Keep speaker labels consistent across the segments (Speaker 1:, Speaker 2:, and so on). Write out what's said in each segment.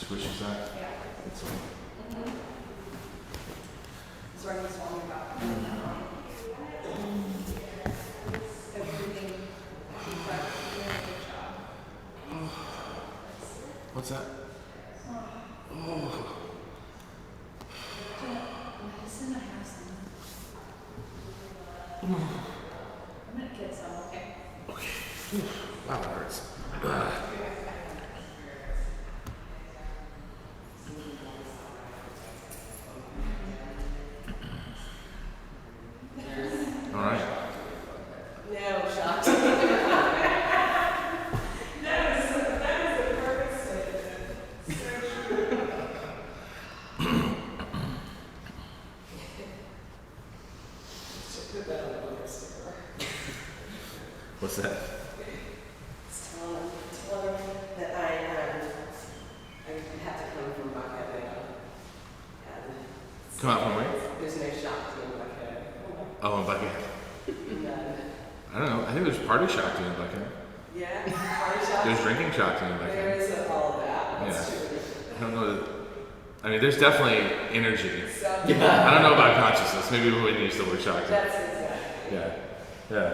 Speaker 1: squishes that?
Speaker 2: Yeah.
Speaker 1: It's like,
Speaker 2: It's right this one about. Everything. But you're doing a good job.
Speaker 1: what's that? Oh.
Speaker 2: Medicine, I have some. I'm gonna get some, okay?
Speaker 1: Okay. Wow, that hurts. All right.
Speaker 2: No, shocked. That was the perfect statement. So true. Should put that on the bumper sticker.
Speaker 1: What's that?
Speaker 3: Just tell them that I have to come from Buckhead now. And
Speaker 1: Come out from where?
Speaker 3: there's no shop in Buckhead.
Speaker 1: Oh, in Buckhead.
Speaker 3: None.
Speaker 1: I don't know. I think there's party Shakti in Buckhead.
Speaker 3: Yeah, party shop.
Speaker 1: There's drinking Shakti in
Speaker 3: There
Speaker 1: Buckhead.
Speaker 3: is all of that. That's
Speaker 1: Yeah.
Speaker 3: true.
Speaker 1: I don't know. I mean, there's definitely energy.
Speaker 3: So,
Speaker 1: I don't know about consciousness. Maybe we wouldn't use the word Shakti.
Speaker 3: that's exactly.
Speaker 1: Yeah. Yeah.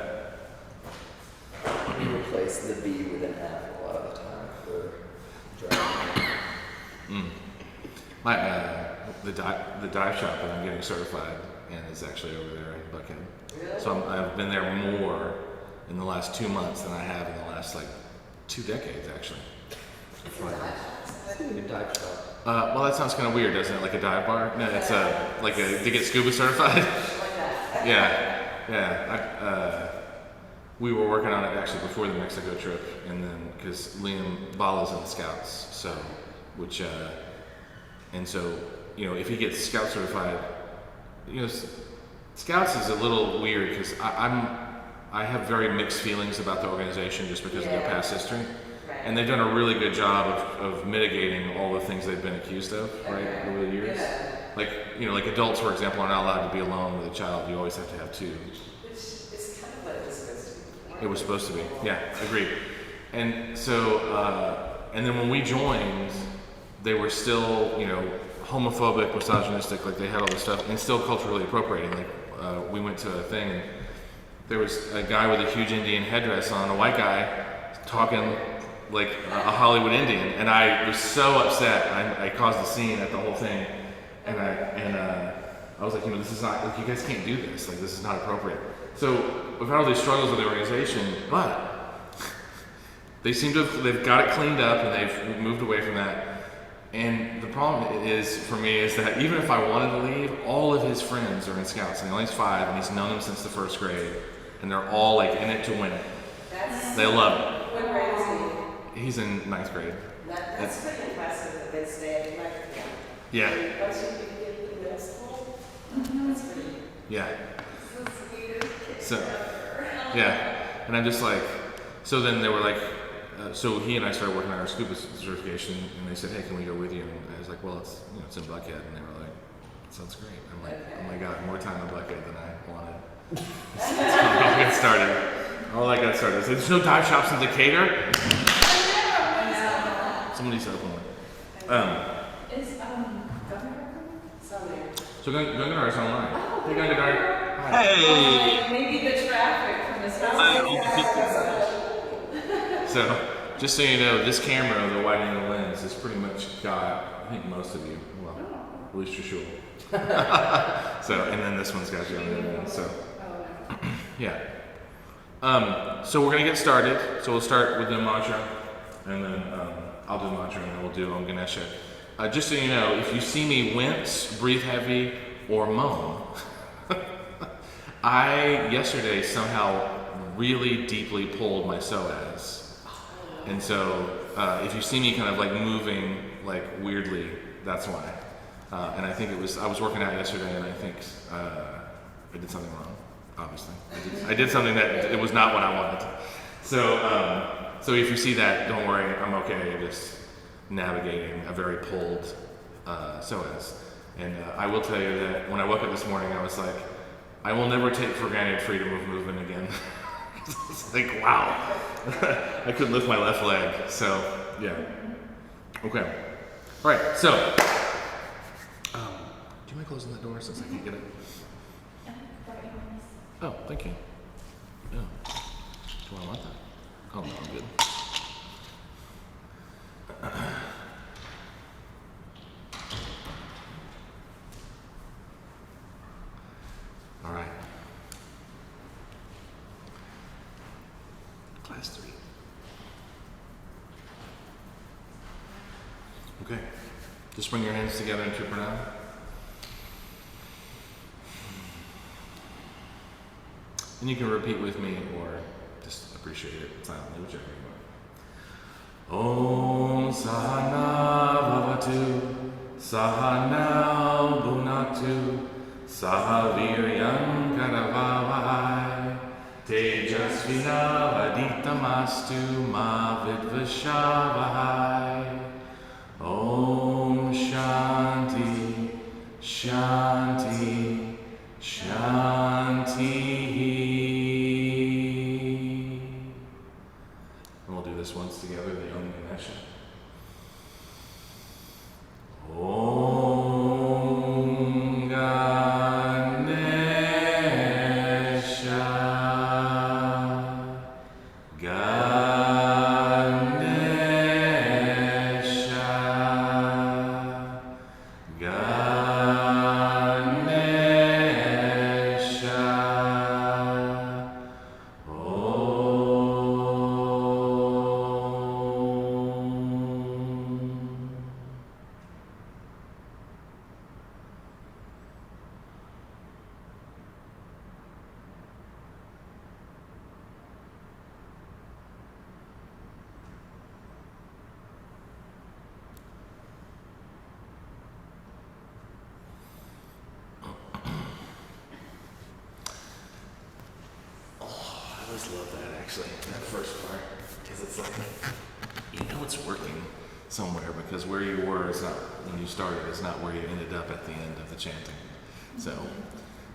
Speaker 4: We replace the B with an F a lot of the time for driving.
Speaker 1: Mm. My the dive shop that I'm getting certified in is actually over there in Buckhead.
Speaker 3: Really?
Speaker 1: So I've been there more in the last 2 months than I have in the last like 2 decades actually.
Speaker 3: It's a dive shop.
Speaker 4: A dive shop.
Speaker 1: Well, that sounds kind of weird, doesn't it? Like a dive bar? No, it's to get scuba certified.
Speaker 3: Like that.
Speaker 1: Yeah. We were working on it actually before the Mexico trip, and then because Liam Bala's in the Scouts, so if he gets Scout certified, Scouts is a little weird because I have very mixed feelings about the organization just because of their past history.
Speaker 3: Right.
Speaker 1: And they've done a really good job of mitigating all the things they've been accused of, right, over the years.
Speaker 3: Yeah.
Speaker 1: Like adults, for example, are not allowed to be alone with a child. You always have to have two.
Speaker 3: Which is kind of what it was supposed to be.
Speaker 1: It was supposed to be. Yeah, agreed. And so, and then when we joined, they were still, homophobic, misogynistic, like they had all this stuff, and still culturally appropriating. Like, we went to a thing, and there was a guy with a huge Indian headdress on, a white guy, talking like a Hollywood Indian, and I was so upset. I caused a scene at the whole thing, and I was like, this is not, like, you guys can't do this. Like, this is not appropriate. So we've had all these struggles with the organization, but they've got it cleaned up, and they've moved away from that. And the problem is, for me, is that even if I wanted to leave, all of his friends are in Scouts, and he only has 5, and he's known them since the 1st grade, and they're all like in it to win it. They love it.
Speaker 3: What grade is he?
Speaker 1: He's in 9th grade.
Speaker 3: That's pretty impressive that they stay in Mexico.
Speaker 1: Yeah.
Speaker 3: Once you get to middle school, that's pretty.
Speaker 1: Yeah. So, yeah. And I'm just like, so then they were like, so he and I started working on our scuba certification, and they said, hey, can we go with you? And I was like, well, it's in Buckhead. And they were like, sounds great. I'm like, oh my God, more time in Buckhead than I wanted. That's how I got started. All I got started. So there's no dive shops in Decatur? Somebody said open one.
Speaker 2: Is Governor coming?
Speaker 3: Somewhere.
Speaker 1: So Gunnar is online. Hey, Gunnar.
Speaker 5: Hey!
Speaker 2: Maybe the traffic from his house.
Speaker 1: So, just so you know, this camera, the wide angle lens, has pretty much got, I think, most of you. Well, at least you're sure. So, and then this one's got you on the other one. So, yeah. So we're gonna get started. So we'll start with the mantra, and then I'll do the mantra, and then we'll do Om Ganesha. Just so you know, if you see me wince, breathe heavy, or moan, I yesterday somehow really deeply pulled my psoas. And so, if you see me kind of like moving like weirdly, that's why. And I think I was working out yesterday, and I think I did something wrong, obviously. I did something that it was not what I wanted. So if you see that, don't worry, I'm okay. I'm just navigating a very pulled psoas. And I will tell you that when I woke up this morning, I was like, I will never take for granted freedom of movement again. It's like, wow. I couldn't lift my left leg. So, yeah. Okay. All right, so, do you mind closing that door since I can't get it? Oh, thank you. Yeah. Do I want that? Oh, no, I'm good. All right. Class 3. Okay. Just bring your hands together into pranam. And you can repeat with me or just appreciate it silently, whichever you want. Om Sahana Bhavatu Sahana Bhunatu Sahaviryam Karavavai Tejasvina Vaditamastu Ma Vidvashavahai. Om Shanti Shanti Shanti. And we'll do this once together, the Om Ganesha. Om Ganesha Ganesha Ganesha. I always love that actually, that first part, because it's like, you know it's working somewhere because where you were is not, when you started, is not where you ended up at the end of the chanting. So,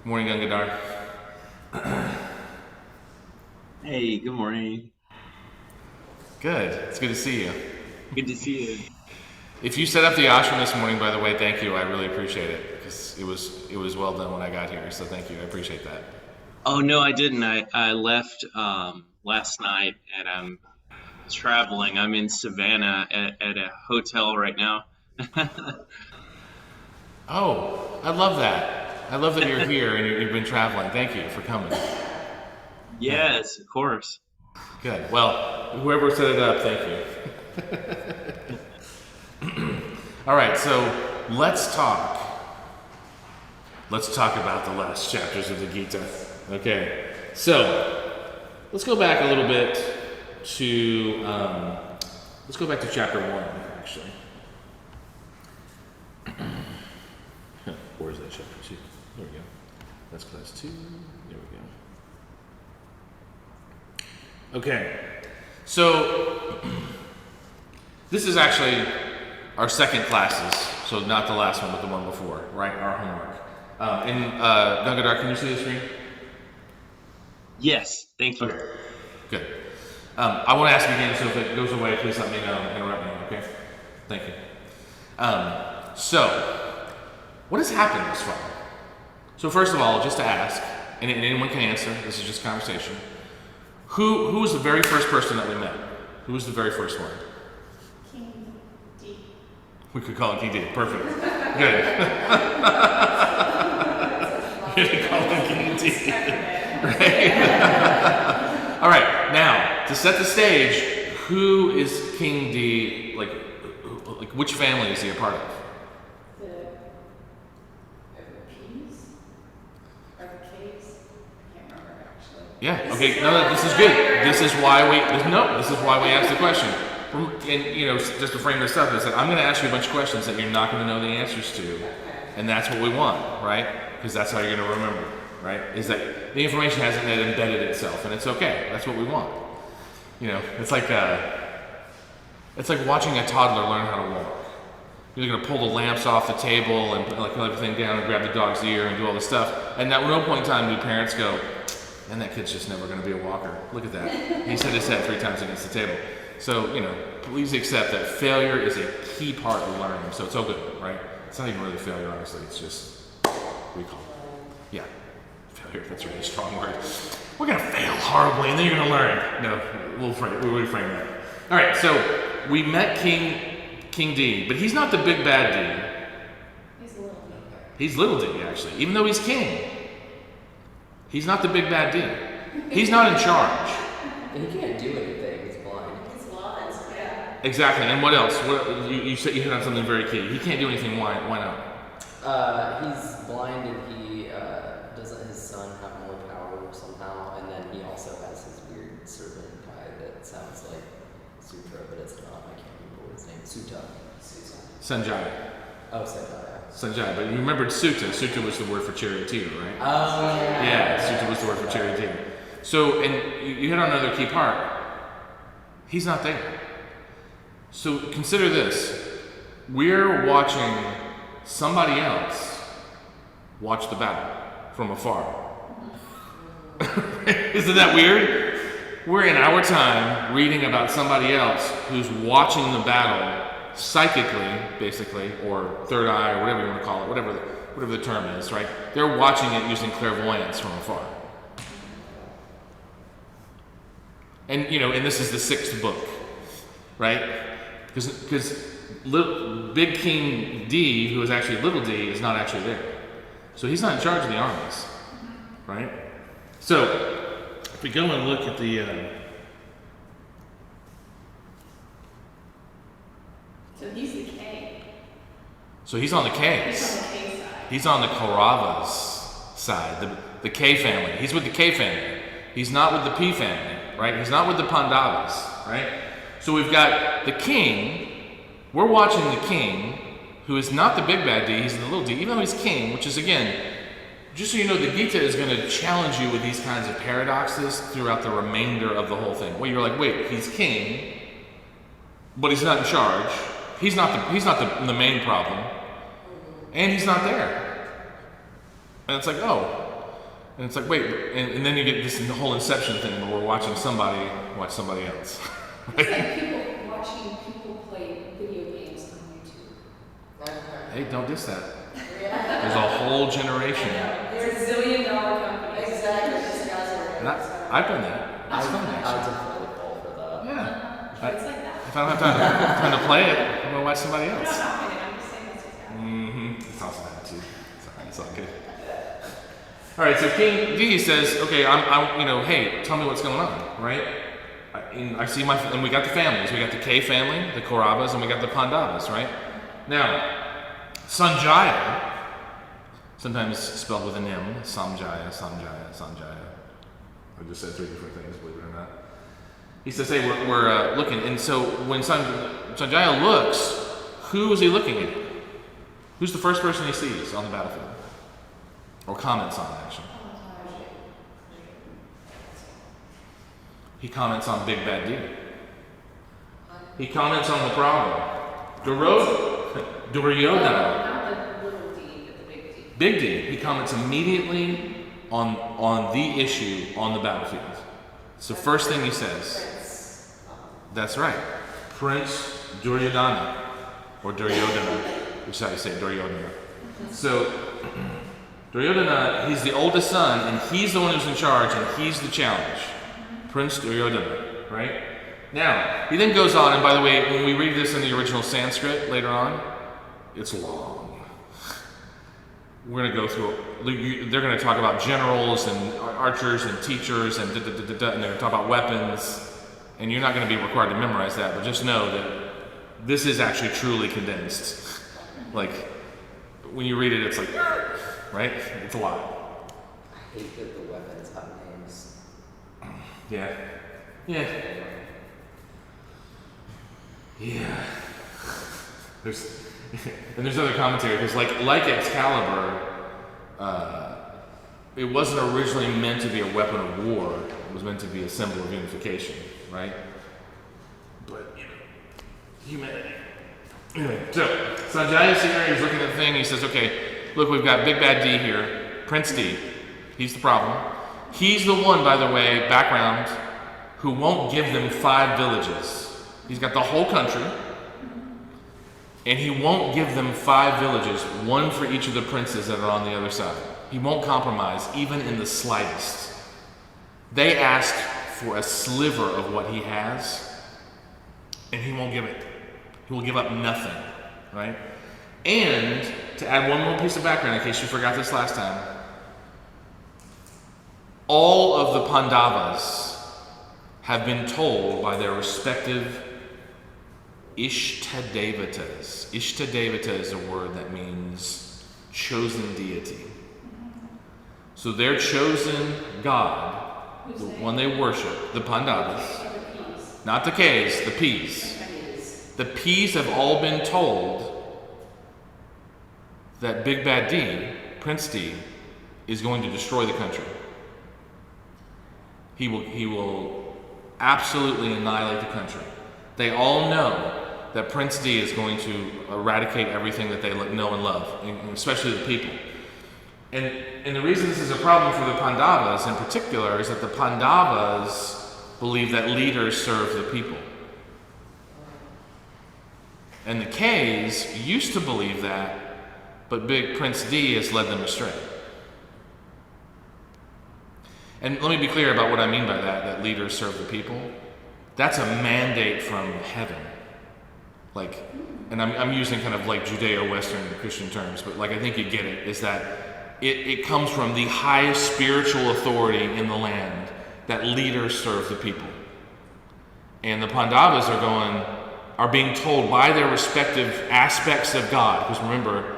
Speaker 1: morning Gangadhar.
Speaker 5: Hey, good morning.
Speaker 1: Good, it's good to see you.
Speaker 5: Good to see you.
Speaker 1: If you set up the ashram this morning, by the way, thank you, I really appreciate it, because it was well done when I got here, so thank you, I appreciate that.
Speaker 5: Oh, no, I didn't. I left last night and I'm traveling. I'm in Savannah at a hotel right now.
Speaker 1: Oh, I love that. I love that you're here and you've been traveling. Thank you for coming.
Speaker 5: Yes, of course.
Speaker 1: Good. Well, whoever set it up, thank you. All right, so let's talk. Let's talk about the last chapters of the Gita. Okay, so let's go back a little bit to chapter 1, actually. Where's that chapter 2? There we go. That's class 2. There we go. Okay, so this is actually our second classes, so not the last one, but the one before, right? Our homework. Gangadhar, can you see the screen?
Speaker 5: Yes, thank you.
Speaker 1: Okay, good. I want to ask again, so if it goes away, please let me know and interrupt me, okay? Thank you. So, what has happened this far? So first of all, just to ask, and anyone can answer, this is just conversation, who was the very first person that we met? Who was the very first one?
Speaker 2: King D.
Speaker 1: We could call it King D. Perfect. Good. You could call it King D. Right? All right. Now, to set the stage, who is King D? Like which family is he a part of?
Speaker 2: The P's? Or the K's? I can't remember actually.
Speaker 1: Yeah. Okay. No, this is good. This is why we asked the question. And just to frame this up, is that I'm going to ask you a bunch of questions that you're not going to know the answers to, and that's what we want, right? Because that's how you're going to remember, right? Is that the information hasn't yet embedded itself, and it's okay. That's what we want. It's like watching a toddler learn how to walk. You're going to pull the lamps off the table and put everything down and grab the dog's ear and do all this stuff, and at no point in time do parents go, "And that kid's just never going to be a walker. Look at that. He's hit his head 3 times against the table." So, please accept that failure is a key part of learning. So it's all good, right? It's not even really failure, honestly. It's just recall. Yeah, failure, that's a really strong word. We're going to fail horribly and then you're going to learn. No, we'll reframe that. All right, so we met King D, but he's not the big bad D.
Speaker 2: He's a little bit.
Speaker 1: He's little D, actually, even though he's king. He's not the big bad D. He's not in charge.
Speaker 4: And he can't do anything, he's blind.
Speaker 3: It's blind, yeah.
Speaker 1: Exactly, and what else? You said you hit on something very key. He can't do anything, why not?
Speaker 4: He's blind and he doesn't his son have more power somehow, and then he also has his weird servant guy that sounds like Sutra, but it's not. I can't remember what his name is.
Speaker 1: Sanjaya.
Speaker 4: Oh, Sanjaya.
Speaker 1: Sanjaya, but you remembered Sutta. Sutta was the word for charioteer, right?
Speaker 4: Oh,
Speaker 1: Yeah, Sutta was the word for charioteer. So, and you hit on another key part. He's not there. So consider this. We're watching somebody else watch the battle from afar. Isn't that weird? We're in our time reading about somebody else who's watching the battle psychically, basically, or third eye, or whatever you want to call it, whatever the term is, right? They're watching it using clairvoyance from afar. And and this is the 6th book, right? Because Big King D, who is actually little D, is not actually there. So he's not in charge of the armies, right? So if we go and look at the
Speaker 2: So he's the K.
Speaker 1: so he's on the Ks.
Speaker 2: He's on the K side.
Speaker 1: He's on the Kauravas side, the K family. He's with the K family. He's not with the P family, right? He's not with the Pandavas, right? So we've got the king. We're watching the king, who is not the big bad D, he's the little d, even though he's king, which is, again, just so you know, the Gita is going to challenge you with these kinds of paradoxes throughout the remainder of the whole thing. Well, you're like, wait, he's king, but he's not in charge. He's not the main problem, and he's not there. And it's like, oh. And it's like, wait, and then you get this whole Inception thing where we're watching somebody watch somebody else.
Speaker 2: It's like people watching people play video games on YouTube.
Speaker 1: Hey, don't diss that. There's a whole generation.
Speaker 2: It's a $1 zillion company.
Speaker 3: Exactly, this guy's
Speaker 1: And I've done that. It's fun,
Speaker 4: I
Speaker 1: actually.
Speaker 4: definitely fall for that.
Speaker 1: Yeah.
Speaker 2: It's like that.
Speaker 1: If I don't have time to play it, I'm gonna watch somebody
Speaker 2: I'm not
Speaker 1: else.
Speaker 2: knocking it, I'm just saying that's what's happening.
Speaker 1: It's awesome attitude. It's all good. All right, so King D says, okay, hey, tell me what's going on, right? I see and we got the families. We got the K family, the Kauravas, and we got the Pandavas, right? Now, Sanjaya, sometimes spelled with an M, Samjaya. I just said 3 different things, believe it or not. He says, hey, we're looking. And so when Sanjaya looks, who is he looking at? Who's the first person he sees on the battlefield? Or comments on, actually. He comments on Big Bad D. He comments on the problem. Duryodhana.
Speaker 2: Not the little D, but the big D.
Speaker 1: Big D. He comments immediately on the issue on the battlefield. It's the first thing he says. That's right. Prince Duryodhana. Or Duryodhana, which is how you say Duryodhana. So, Duryodhana, he's the oldest son, and he's the one who's in charge, and he's the challenge. Prince Duryodhana, right? Now, he then goes on, and by the way, when we read this in the original Sanskrit later on, it's long. We're going to go through, they're going to talk about generals and archers and teachers and and they're going to talk about weapons, and you're not going to be required to memorize that, but just know that this is actually truly condensed. Like, when you read it, it's like, right? It's a lot.
Speaker 4: I hate that the weapons have names.
Speaker 1: Yeah. There's other commentary, because like Excalibur, it wasn't originally meant to be a weapon of war. It was meant to be a symbol of unification, right? But humanity. Anyway, so Sanjaya's here. He's looking at the thing. He says, "Okay, look, we've got Big Bad D here, Prince D. He's the problem. He's the one, by the way, background, who won't give them 5 villages. He's got the whole country. And he won't give them 5 villages, one for each of the princes that are on the other side. He won't compromise, even in the slightest. They asked for a sliver of what he has, and he won't give it. He will give up nothing, right? And to add one more piece of background, in case you forgot this last time, all of the Pandavas have been told by their respective Ishtadevatas. Ishtadevata is a word that means chosen deity. So their chosen god, the one they worship, the Pandavas, not the Ks, the Ps. The Ps have all been told that Big Bad D, Prince D, is going to destroy the country. He will absolutely annihilate the country. They all know that Prince D is going to eradicate everything that they know and love, and especially the people. And the reason this is a problem for the Pandavas in particular is that the Pandavas believe that leaders serve the people. And the Ks used to believe that, but Big Prince D has led them astray. And let me be clear about what I mean by that leaders serve the people. That's a mandate from heaven. Like, and I'm using kind of like Judeo-Western Christian terms, but like I think you get it, is that it comes from the highest spiritual authority in the land that leaders serve the people. And the Pandavas are being told by their respective aspects of God, because remember,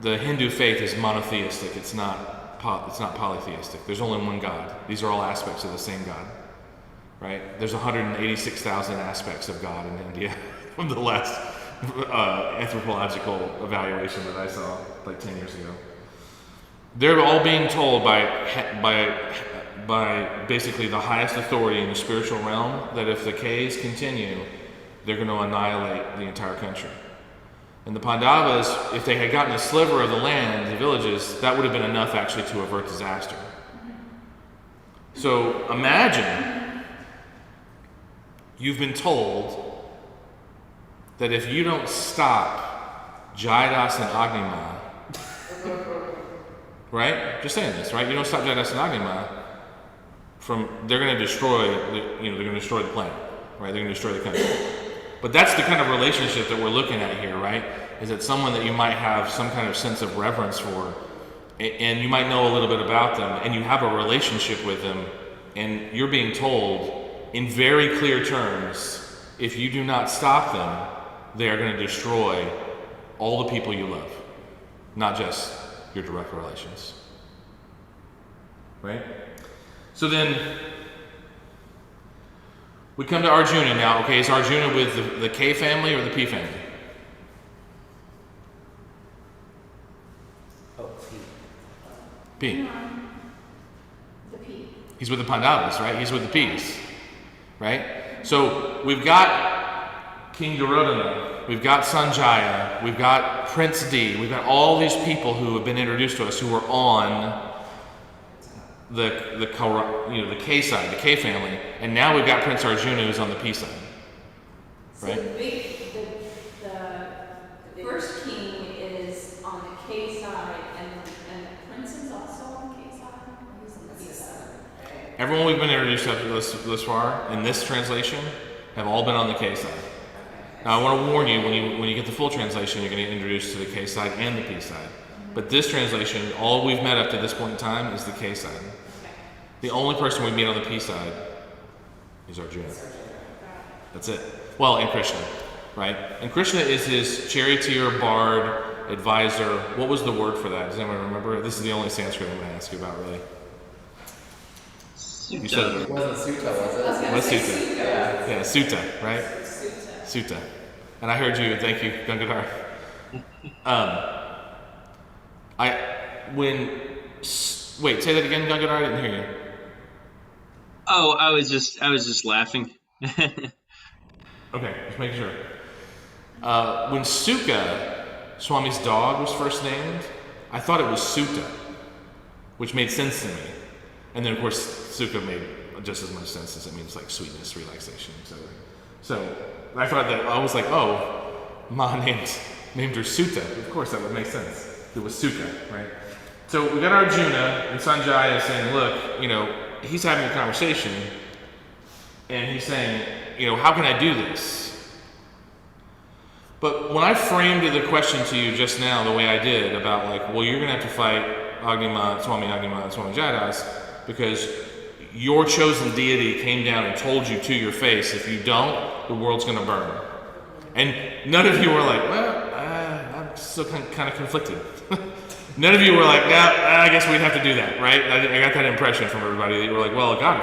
Speaker 1: the Hindu faith is monotheistic, it's not polytheistic. There's only one God. These are all aspects of the same God, right? There's 186,000 aspects of God in India from the last anthropological evaluation that I saw like 10 years ago. They're all being told by basically the highest authority in the spiritual realm that if the Ks continue, they're going to annihilate the entire country. And the Pandavas, if they had gotten a sliver of the land, the villages, that would have been enough actually to avert disaster. So imagine you've been told that if you don't stop Jaidas and Agnima, right? Just saying this, right? You don't stop Jaidas and Agnima they're going to destroy the planet, right? They're going to destroy the country. But that's the kind of relationship that we're looking at here, right? Is that someone that you might have some kind of sense of reverence for, and you might know a little bit about them, and you have a relationship with them, and you're being told in very clear terms, if you do not stop them, they are going to destroy all the people you love, not just your direct relations. Right? So then, we come to Arjuna now. Okay, is Arjuna with the K family or the P family?
Speaker 4: Oh,
Speaker 1: P.
Speaker 2: The P.
Speaker 1: He's with the Pandavas, right? He's with the Ps, right? So we've got King Duryodhana, we've got Sanjaya, we've got Prince D, we've got all these people who have been introduced to us who are on the K side, the K family, and now we've got Prince Arjuna who's on the P side, right?
Speaker 2: So the first king is on the K side, and the prince is also on the K side. He's on the P side.
Speaker 1: Everyone we've been introduced to this far in this translation have all been on the K side. Now I want to warn you, when you get the full translation, you're going to get introduced to the K side and the P side. But this translation, all we've met up to this point in time is the K side. The only person we meet on the P side is Arjuna. That's it. Well, and Krishna, right? And Krishna is his charioteer, bard, advisor. What was the word for that? Does anyone remember? This is the only Sanskrit I'm going to ask you about, really. You said
Speaker 4: it wasn't Sutta, was it?
Speaker 1: What's Sutta?
Speaker 4: Yeah.
Speaker 1: Yeah, Sutta, right? Sutta. And I heard you. Thank you, Gangadhar. Wait, say that again, Gangadhar. I didn't hear you.
Speaker 5: Oh, I was just laughing.
Speaker 1: Okay, just making sure. When Sukha, Swami's dog, was first named, I thought it was Sutta, which made sense to me. And then, of course, Sukha made just as much sense as it means like sweetness, relaxation, etc. So I thought that, I was like, oh, Ma named her Sutta. Of course, that would make sense. It was Sukha, right? So we got Arjuna, and Sanjaya is saying, look, he's having a conversation, and he's saying, how can I do this? But when I framed the question to you just now the way I did about you're going to have to fight Swami Jayadas, because your chosen deity came down and told you to your face, if you don't, the world's going to burn. And none of you were like, well, I'm still kind of conflicted. None of you were like, yeah, I guess we'd have to do that, right? I got that impression from everybody that you were like, well, God,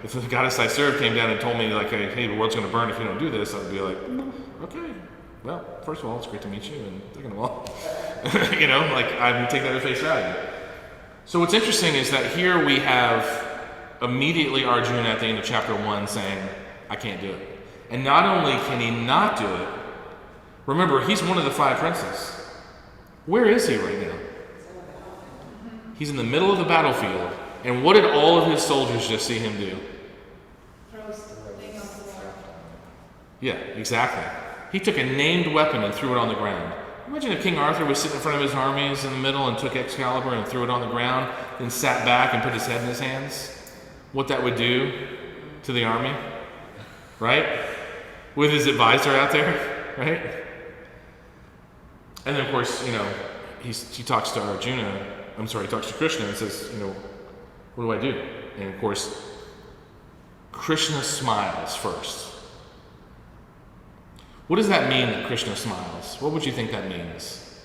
Speaker 1: if the goddess I serve came down and told me, hey, the world's going to burn if you don't do this, I would be like, okay. Well, first of all, it's great to meet you, and second of all, I would take that at face value. So what's interesting is that here we have immediately Arjuna at the end of chapter 1 saying, I can't do it. And not only can he not do it, remember, he's one of the 5 princes. Where is he right now? He's in the middle of the battlefield. And what did all of his soldiers just see him do? Yeah, exactly. He took a named weapon and threw it on the ground. Imagine if King Arthur was sitting in front of his armies in the middle and took Excalibur and threw it on the ground, then sat back and put his head in his hands. What that would do to the army, right? With his advisor out there, right? And then, of course, he talks to he talks to Krishna and says, what do I do? And of course, Krishna smiles first. What does that mean that Krishna smiles? What would you think that means?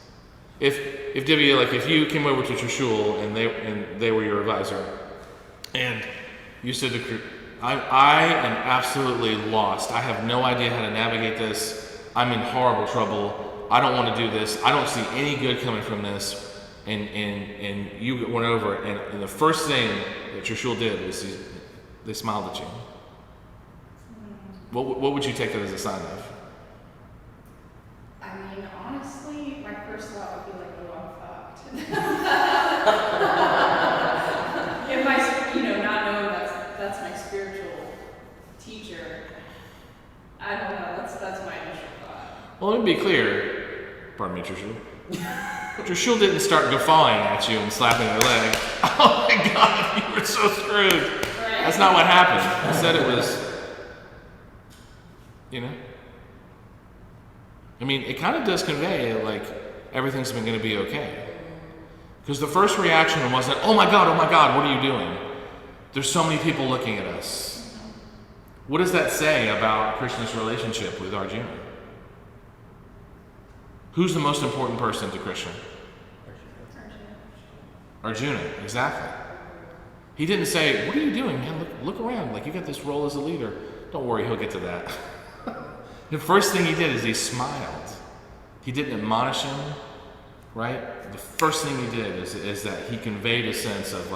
Speaker 1: If Divya, if you came over to Trishul and they were your advisor, and you said to Krishna, I am absolutely lost. I have no idea how to navigate this. I'm in horrible trouble. I don't want to do this. I don't see any good coming from this. And you went over, and the first thing that Trishul did was they smiled at you. What would you take that as a sign of?
Speaker 2: I mean, honestly, my first thought would be oh, I'm fucked. If not knowing that's my spiritual teacher, I don't know. That's my initial thought.
Speaker 1: Well, let me be clear. Pardon me, Trishul. Trishul didn't start guffawing at you and slapping your leg. Oh my God, you were so screwed.
Speaker 2: Right.
Speaker 1: That's not what happened. He said it was, I mean, it kind of does convey everything's going to be okay. Because the first reaction wasn't, oh my God, what are you doing? There's so many people looking at us. What does that say about Krishna's relationship with Arjuna? Who's the most important person to Krishna? Arjuna, exactly. He didn't say, what are you doing, man? Look around. You got this role as a leader. Don't worry, he'll get to that. The first thing he did is he smiled. He didn't admonish him, right? The first thing he did is that he conveyed a sense of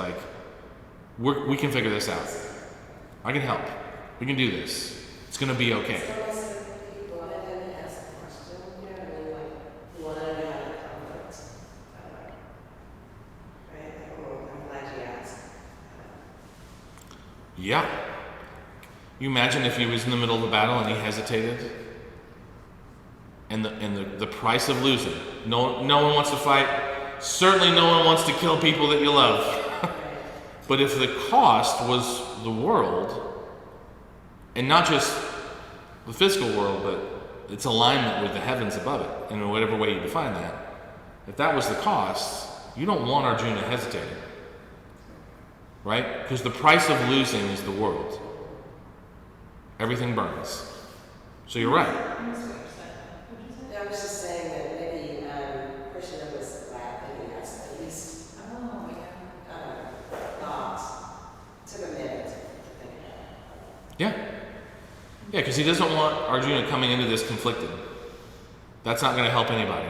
Speaker 1: we can figure this out. I can help. We can do this. It's going to be okay. Yeah. You imagine if he was in the middle of a battle and he hesitated? And the price of losing. No one wants to fight. Certainly no one wants to kill people that you love. But if the cost was the world, and not just the physical world, but its alignment with the heavens above it, in whatever way you define that, if that was the cost, you don't want Arjuna hesitating. Right? Because the price of losing is the world. Everything burns. So you're right.
Speaker 3: I was just saying that maybe Krishna was glad that he has at least took a minute to think about it.
Speaker 1: Yeah. Yeah, because he doesn't want Arjuna coming into this conflicted. That's not going to help anybody.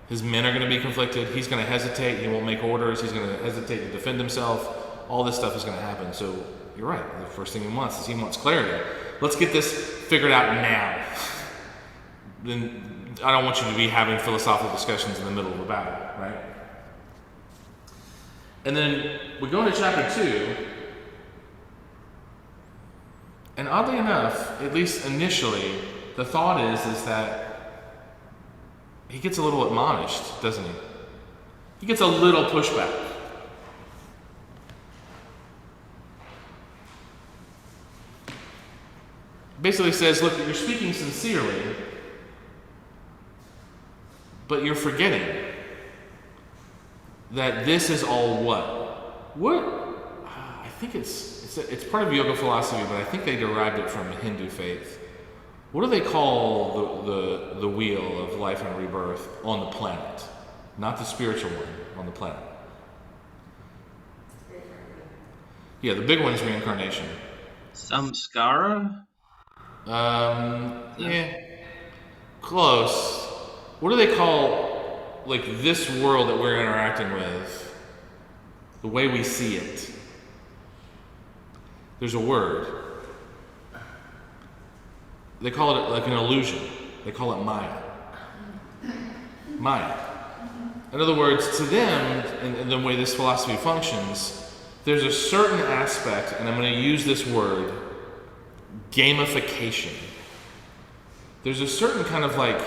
Speaker 1: His men are going to be conflicted. He's going to hesitate. He won't make orders. He's going to hesitate to defend himself. All this stuff is going to happen. So you're right. The first thing he wants clarity. Let's get this figured out now. Then I don't want you to be having philosophical discussions in the middle of a battle, right? And then we go into chapter 2, And oddly enough, at least initially, the thought is that he gets a little admonished, doesn't he? He gets a little pushback. Basically says, look, you're speaking sincerely, but you're forgetting that this is all what? What? I think it's part of yoga philosophy, but I think they derived it from Hindu faith. What do they call the wheel of life and rebirth on the planet? Not the spiritual one, on the planet. Yeah, the big one is reincarnation.
Speaker 5: Samskara?
Speaker 1: Yeah, close. What do they call, like, this world that we're interacting with? The way we see it. There's a word. They call it like an illusion. They call it Maya. Maya. In other words, to them, in the way this philosophy functions, there's a certain aspect, and I'm going to use this word, gamification. There's a certain kind of like,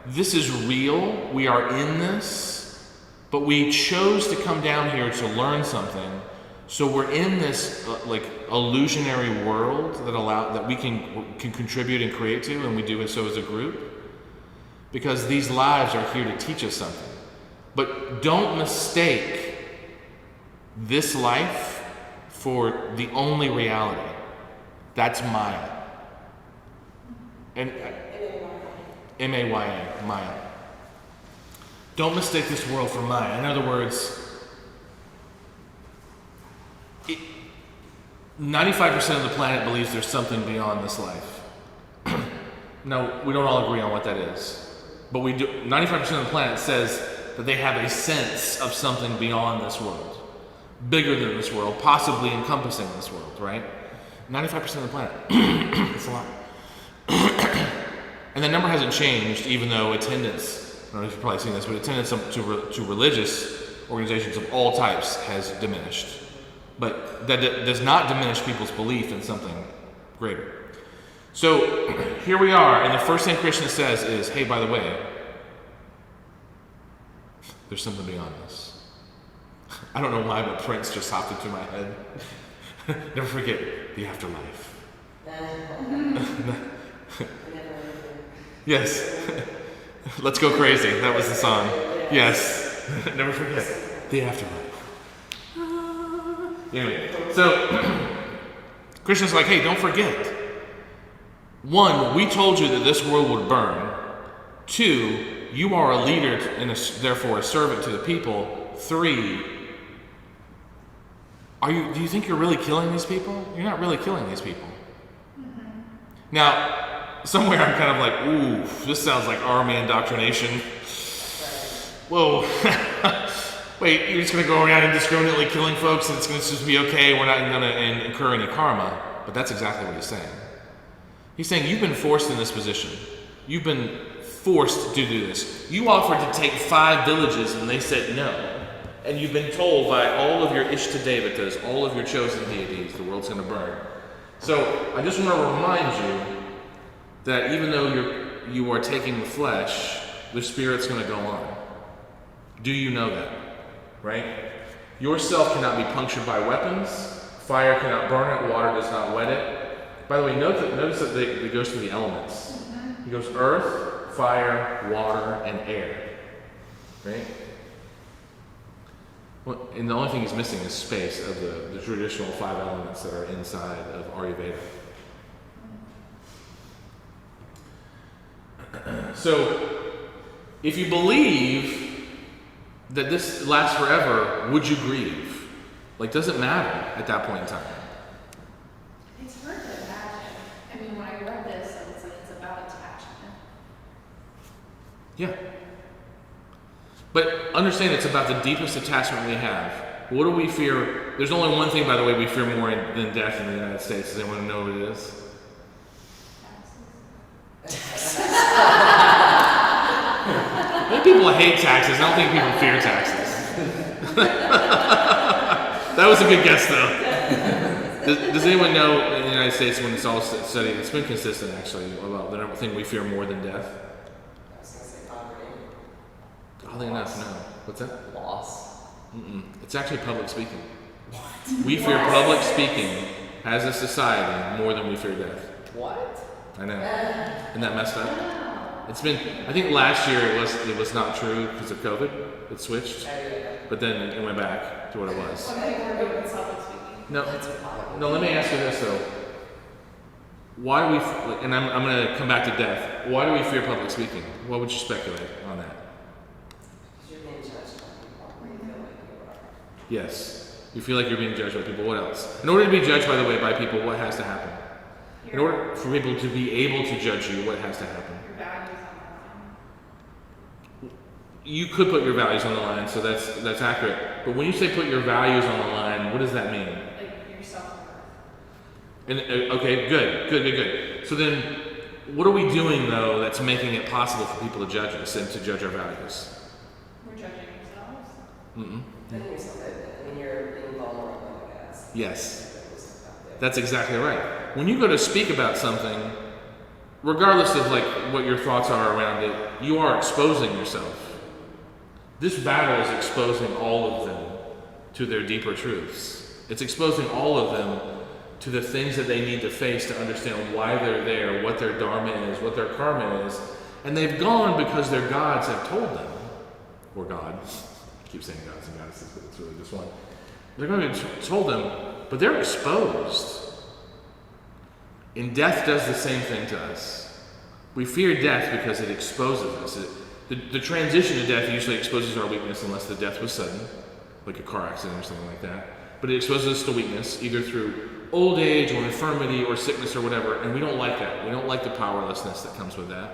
Speaker 1: this is real, we are in this, but we chose to come down here to learn something, so we're in this like illusionary world that we can contribute and create to, and we do so as a group, because these lives are here to teach us something. But don't mistake this life for the only reality. That's Maya. And M-A-Y-A, Maya. Don't mistake this world for Maya. In other words, 95% of the planet believes there's something beyond this life. Now, we don't all agree on what that is. But we do. 95% of the planet says that they have a sense of something beyond this world. Bigger than this world, possibly encompassing this world, right? 95% of the planet. That's a lot. And the number hasn't changed, even though attendance, I don't know if you've probably seen this, but attendance to religious organizations of all types has diminished. But that does not diminish people's belief in something greater. So here we are, and the first thing Krishna says is, hey, by the way, there's something beyond this. I don't know why, but Prince just hopped into my head. Never forget the afterlife. Yes. Let's go crazy. That was the song. Yes. Never forget the afterlife. Anyway, so Krishna's like, hey, don't forget. One, we told you that this world would burn. Two, you are a leader and therefore a servant to the people. Three, do you think you're really killing these people? You're not really killing these people. Mm-hmm. Now, somewhere I'm kind of like, ooh, this sounds like army indoctrination. Whoa. Wait, you're just going to go around indiscriminately killing folks and it's going to just be okay, we're not going to incur any karma. But that's exactly what he's saying. He's saying you've been forced in this position. You've been forced to do this. You offered to take 5 villages and they said no. And you've been told by all of your Ishtadevatas, all of your chosen deities, the world's going to burn. So I just want to remind you that even though you are taking the flesh, the spirit's going to go on. Do you know that? Right? Yourself cannot be punctured by weapons. Fire cannot burn it. Water does not wet it. By the way, notice that it goes through the elements. It goes earth, fire, water, and air. Right? Well, and the only thing he's missing is space of the traditional 5 elements that are inside of Ayurveda. So, if you believe that this lasts forever, would you grieve? Like, does it matter at that point in time?
Speaker 2: It's hard to imagine. I mean, when I read this, I was like, it's about attachment.
Speaker 1: Yeah. But understand it's about the deepest attachment we have. What do we fear? There's only one thing, by the way, we fear more than death in the United States. Does anyone know what it is? I think people hate taxes. I don't think people fear taxes. That was a good guess, though. Does anyone know in the United States when it's all studied, it's been consistent actually about the number thing we fear more than death?
Speaker 3: I was gonna say poverty.
Speaker 1: Oddly enough, no. What's that?
Speaker 4: Loss.
Speaker 1: It's actually public speaking. We fear public speaking as a society more than we fear death.
Speaker 4: What?
Speaker 1: I know. Isn't that messed up? It's been. I think last year it was not true because of COVID. It switched, but then it went back to what it was.
Speaker 2: What do you think we're doing with public speaking?
Speaker 1: No,
Speaker 4: That's wild.
Speaker 1: no. Let me ask you this though. Why do we? And I'm going to come back to death. Why do we fear public speaking? What would you speculate on that?
Speaker 3: Because you're being judged by people where you feel like you are.
Speaker 1: Yes, you feel like you're being judged by people. What else? In order to be judged, by the way, by people, what has to happen? In order for people to be able to judge you, what has to happen?
Speaker 2: Your values on the line.
Speaker 1: You could put your values on the line, so that's accurate. But when you say put your values on the line, what does that mean?
Speaker 2: Like your self-worth.
Speaker 1: And okay, good. So then, what are we doing though that's making it possible for people to judge us and to judge our values?
Speaker 2: We're judging ourselves.
Speaker 3: Then you're something, I mean, you're being vulnerable, I guess.
Speaker 1: Yes. That's exactly right. When you go to speak about something, regardless of like what your thoughts are around it, you are exposing yourself. This battle is exposing all of them to their deeper truths. It's exposing all of them to the things that they need to face to understand why they're there, what their dharma is, what their karma is. And they've gone because their gods have told them, or God, I keep saying gods and goddesses, but it's really just one. They're going to be told them, but they're exposed. And death does the same thing to us. We fear death because it exposes us. The transition to death usually exposes our weakness unless the death was sudden, like a car accident or something like that. But it exposes us to weakness, either through old age or infirmity or sickness or whatever, and we don't like that. We don't like the powerlessness that comes with that.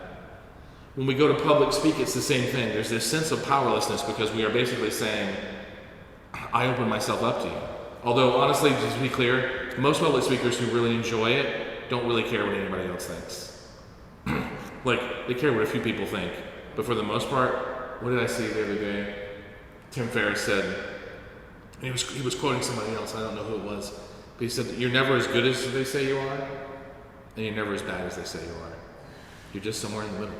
Speaker 1: When we go to public speak, it's the same thing. There's this sense of powerlessness because we are basically saying, I open myself up to you. Although, honestly, just to be clear, most public speakers who really enjoy it don't really care what anybody else thinks. Like, they care what a few people think. But for the most part, what did I see the other day? Tim Ferriss said, he was quoting somebody else, I don't know who it was, but he said, you're never as good as they say you are, and you're never as bad as they say you are. You're just somewhere in the middle.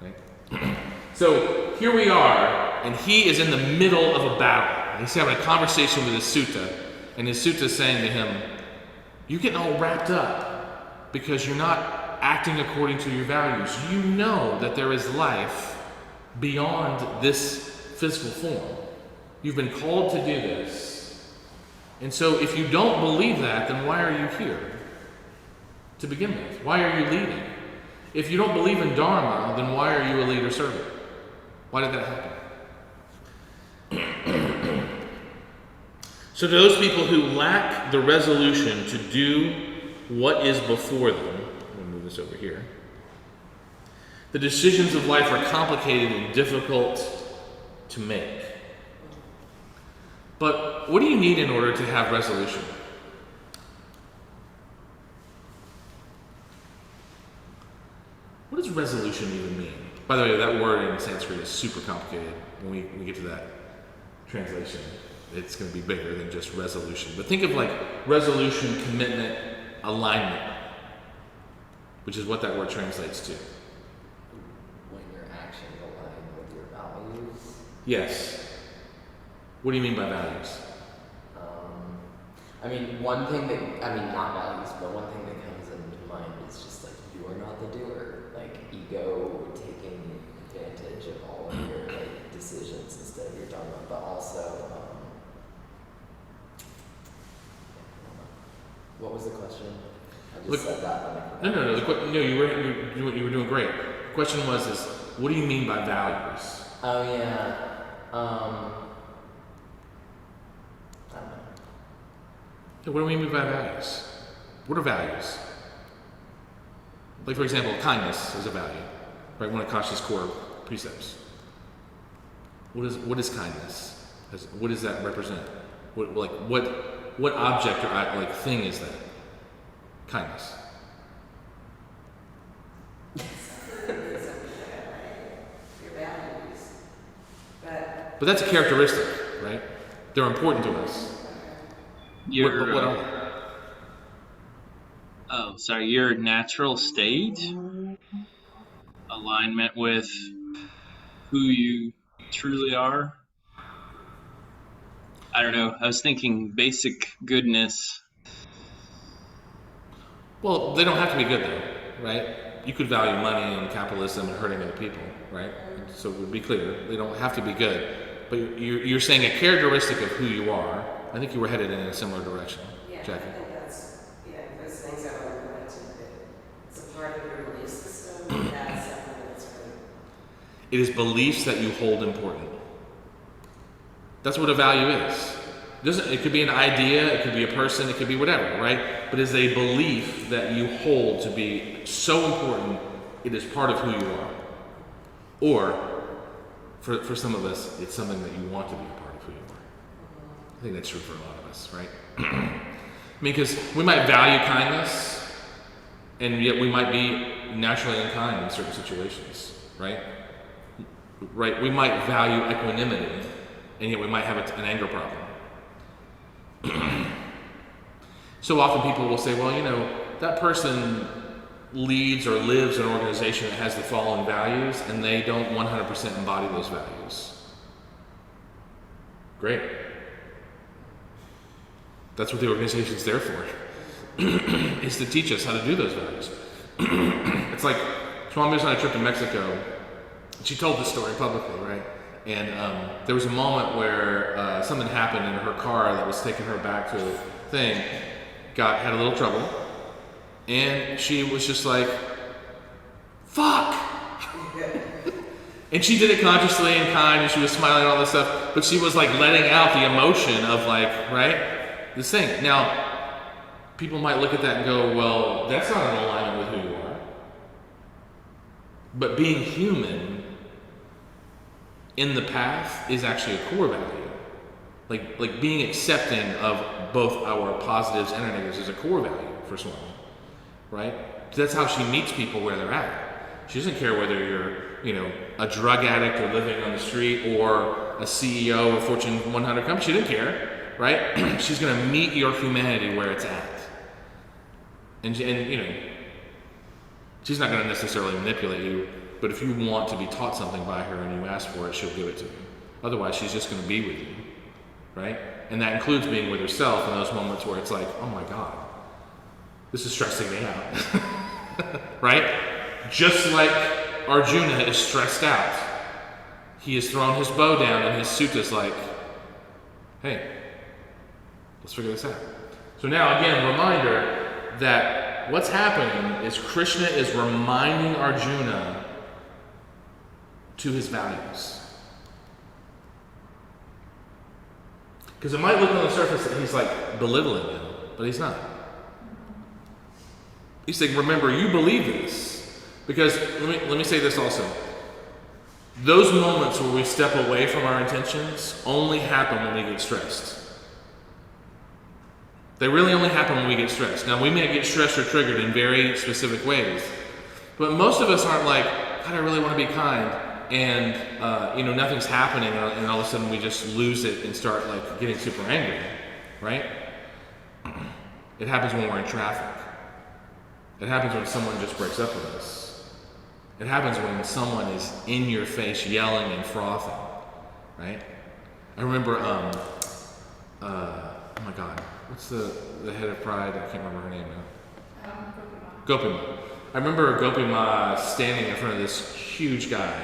Speaker 1: Right? So here we are, and he is in the middle of a battle. He's having a conversation with his sutta, and his sutta is saying to him, you're getting all wrapped up because you're not acting according to your values. You know that there is life beyond this physical form. You've been called to do this. And so if you don't believe that, then why are you here to begin with? Why are you leading? If you don't believe in Dharma, then why are you a leader servant? Why did that happen? So to those people who lack the resolution to do what is before them, I'm going to move this over here. The decisions of life are complicated and difficult to make. But what do you need in order to have resolution? What does resolution even mean? By the way, that word in Sanskrit is super complicated. When we get to that translation, it's going to be bigger than just resolution. But think of like resolution, commitment, alignment, which is what that word translates to.
Speaker 4: When your actions align with your values.
Speaker 1: Yes. What do you mean by values?
Speaker 4: I mean, not values, but one thing that comes into mind is just like you are not the doer. Like ego taking advantage of all of your like decisions instead of your dharma, but also, what was the question? I just said that.
Speaker 1: No. You were doing great. The question was, what do you mean by values?
Speaker 4: Oh yeah. I don't know.
Speaker 1: What do we mean by values? What are values? Like, for example, kindness is a value, right? One of Kasha's core precepts. What is kindness? What does that represent? What object or thing is that? Kindness.
Speaker 3: Your values. But
Speaker 1: But that's a characteristic, right? They're important to us.
Speaker 5: Your
Speaker 1: What are they?
Speaker 5: your natural state, alignment with who you truly are. I don't know. I was thinking basic goodness.
Speaker 1: Well, they don't have to be good though, right? You could value money and capitalism and hurting other people, right? So to be clear, they don't have to be good. But you're saying a characteristic of who you are. I think you were headed in a similar direction,
Speaker 3: Yeah,
Speaker 1: Jackie.
Speaker 3: I think that's, those things I want to go into, that it's a part of your belief system, that's something that's really,
Speaker 1: It is beliefs that you hold important. That's what a value is. It could be an idea, it could be a person, it could be whatever, right? But it's a belief that you hold to be so important, it is part of who you are. Or, for some of us, it's something that you want to be a part of who you are. I think that's true for a lot of us, right? I mean, because we might value kindness, and yet we might be naturally unkind in certain situations, right? Right? We might value equanimity, and yet we might have an anger problem. So often people will say, well, that person leads or lives an organization that has the following values, and they don't 100% embody those values. Great. That's what the organization's there for, is to teach us how to do those values. It's like, Swami was on a trip to Mexico. She told this story publicly, right? And there was a moment where something happened in her car that was taking her back to a thing, had a little trouble, and she was just like, fuck! And she did it consciously and kind, and she was smiling and all this stuff, but she was like letting out the emotion of like, right? This thing. Now, people might look at that and go, well, that's not in alignment with who you are. But being human in the path is actually a core value. Like being accepting of both our positives and our negatives is a core value for Swami, right? That's how she meets people where they're at. She doesn't care whether you're, a drug addict or living on the street or a CEO of a Fortune 100 company. She didn't care, right? She's going to meet your humanity where it's at. And she's not going to necessarily manipulate you, but if you want to be taught something by her and you ask for it, she'll give it to you. Otherwise, she's just going to be with you, right? And that includes being with herself in those moments where it's like, oh my God, this is stressing me out, right? Just like Arjuna is stressed out. He has thrown his bow down and his suta's like, hey, let's figure this out. So now again, reminder that what's happening is Krishna is reminding Arjuna to his values. Because it might look on the surface that he's like belittling him, but he's not. He's saying, remember, you believe this. Because let me say this also. Those moments where we step away from our intentions only happen when we get stressed. They really only happen when we get stressed. Now, we may get stressed or triggered in very specific ways, but most of us aren't like, God, I really want to be kind, and nothing's happening, and all of a sudden we just lose it and start like getting super angry, right? It happens when we're in traffic. It happens when someone just breaks up with us. It happens when someone is in your face yelling and frothing, right? I remember, oh my God, what's the head of Pride? I can't remember her name now. Gopima. I remember Gopima standing in front of this huge guy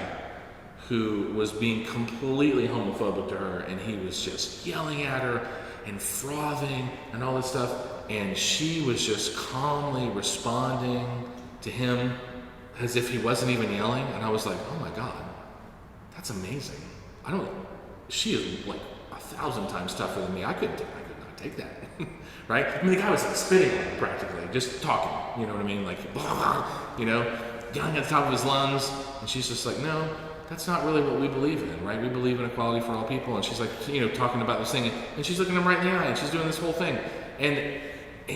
Speaker 1: who was being completely homophobic to her, and he was just yelling at her and frothing and all this stuff, and she was just calmly responding to him as if he wasn't even yelling, and I was like, oh my God, that's amazing. She is like 1,000 times tougher than me. I could not take that, right? I mean, the guy was like spitting on her practically, just talking, you know what I mean? Like, blah, blah, yelling at the top of his lungs, and she's just like, no, that's not really what we believe in, right? We believe in equality for all people, and she's like, talking about this thing, and she's looking him right in the eye, and she's doing this whole thing, and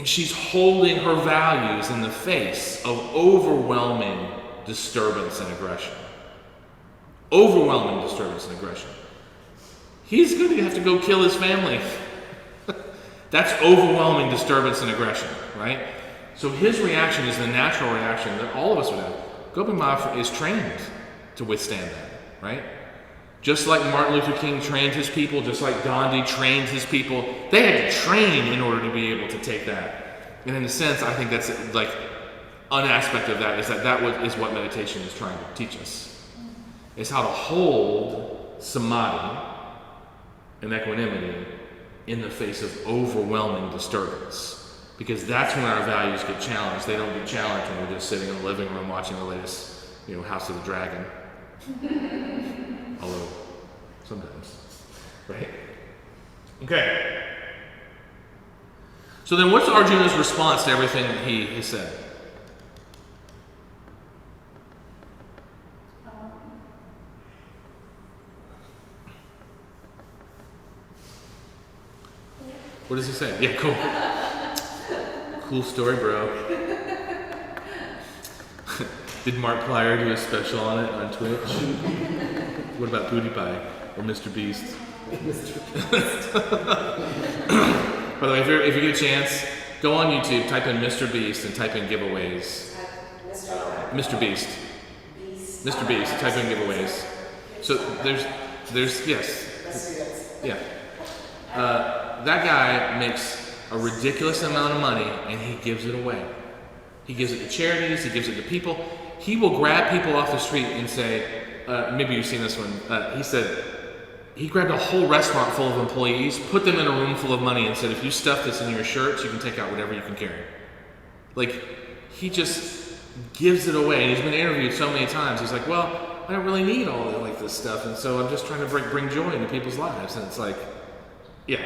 Speaker 1: she's holding her values in the face of overwhelming disturbance and aggression. Overwhelming disturbance and aggression. He's going to have to go kill his family. That's overwhelming disturbance and aggression, right? So his reaction is the natural reaction that all of us would have. Gopi Maharaj is trained to withstand that, right? Just like Martin Luther King trained his people, just like Gandhi trained his people, they had to train in order to be able to take that. And in a sense, I think that's like an aspect of that is what meditation is trying to teach us. Is how to hold samadhi and equanimity in the face of overwhelming disturbance. Because that's when our values get challenged. They don't get challenged when we're just sitting in the living room watching the latest, House of the Dragon. Although, sometimes. Right? Okay. So then what's Arjuna's response to everything that he has said? What does he say? Yeah, cool. Cool story, bro. Did Mark Plyer do a special on it on Twitch? What about Booty Pie or Mr. Beast? By the way, if you get a chance, go on YouTube, type in Mr. Beast and type in giveaways. Mr. Beast. Mr. Beast, type in giveaways. So there's yes. Yeah. That guy makes a ridiculous amount of money and he gives it away. He gives it to charities, he gives it to people. He will grab people off the street and say, maybe you've seen this one, he said, he grabbed a whole restaurant full of employees, put them in a room full of money and said, if you stuff this in your shirts, you can take out whatever you can carry. Like, he just gives it away. And he's been interviewed so many times. He's like, well, I don't really need all of like this stuff, and so I'm just trying to bring joy into people's lives. And it's like, yeah,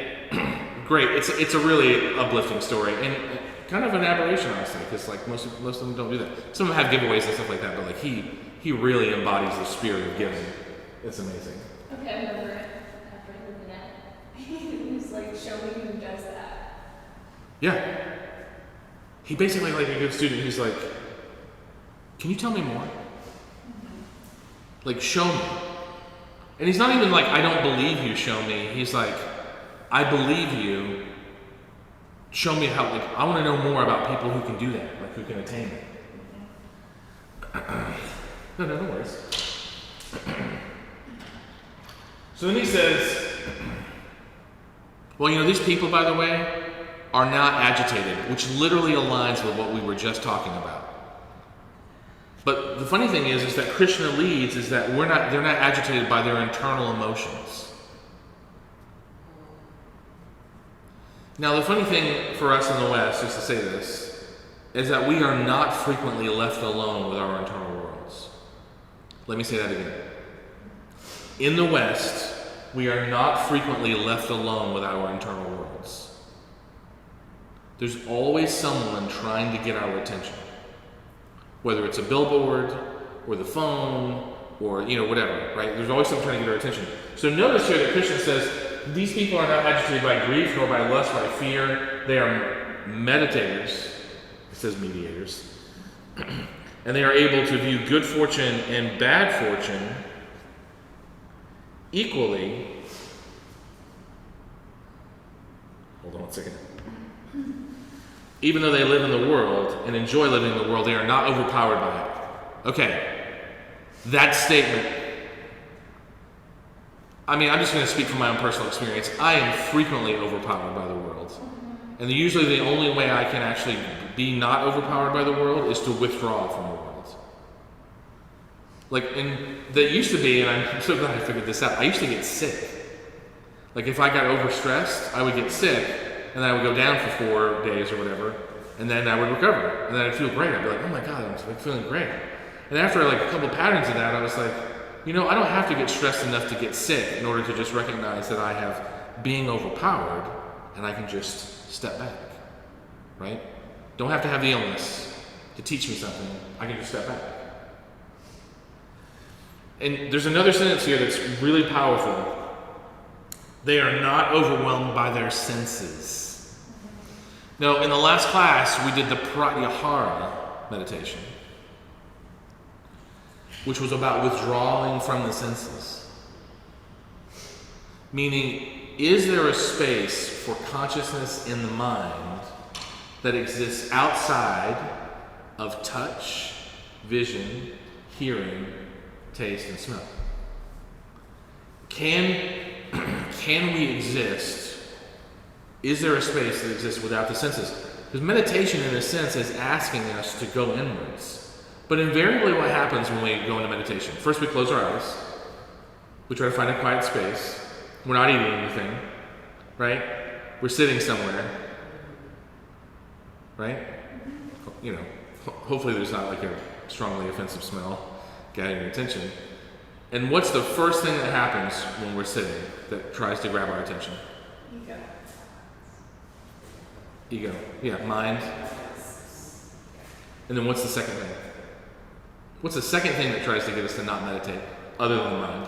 Speaker 1: great. It's a really uplifting story, and kind of an aberration, honestly, because like most of them don't do that. Some of them have giveaways and stuff like that, but like he really embodies the spirit of giving. It's amazing.
Speaker 2: Okay, I remember after I heard that. He was like, show me who does that.
Speaker 1: Yeah. He basically, like a good student, he's like, can you tell me more? Like, show me. And he's not even like, I don't believe you, show me. He's like, I believe you. Show me how, like, I want to know more about people who can do that, like who can attain it. No worries. So then he says, well, these people, by the way, are not agitated, which literally aligns with what we were just talking about. But the funny thing is that Krishna leads is that they're not agitated by their internal emotions. Now, the funny thing for us in the West, just to say this, is that we are not frequently left alone with our internal worlds. Let me say that again. In the West, we are not frequently left alone with our internal worlds. There's always someone trying to get our attention. Whether it's a billboard, or the phone, or whatever, right? There's always someone trying to get our attention. So notice here that Krishna says, these people are not agitated by grief, nor by lust, by fear. They are meditators. It says mediators. And they are able to view good fortune and bad fortune equally. Hold on one second. Even though they live in the world and enjoy living in the world, they are not overpowered by it. Okay, that statement, I'm just going to speak from my own personal experience. I am frequently overpowered by the world. And usually the only way I can actually be not overpowered by the world is to withdraw from the world. And that used to be, and I'm so glad I figured this out, I used to get sick. Like if I got overstressed, I would get sick, and then I would go down for 4 days or whatever, and then I would recover. And then I'd feel great. I'd be like, oh my God, I'm feeling great. And after a couple patterns of that, I was like, I don't have to get stressed enough to get sick in order to just recognize that I have being overpowered, and I can just step back, right? Don't have to have the illness to teach me something. I can just step back. And there's another sentence here that's really powerful. They are not overwhelmed by their senses. Now, in the last class, we did the pratyahara meditation, which was about withdrawing from the senses. Meaning, is there a space for consciousness in the mind that exists outside of touch, vision, hearing, taste, and smell? Can we exist? Is there a space that exists without the senses? Because meditation, in a sense, is asking us to go inwards. But invariably what happens when we go into meditation, first we close our eyes. We try to find a quiet space. We're not eating anything, right? We're sitting somewhere, right? You know, hopefully there's not like a strongly offensive smell getting your attention. And what's the first thing that happens when we're sitting that tries to grab our attention? Ego. Yeah, mind. And then what's the second thing? What's the second thing that tries to get us to not meditate, other than the mind?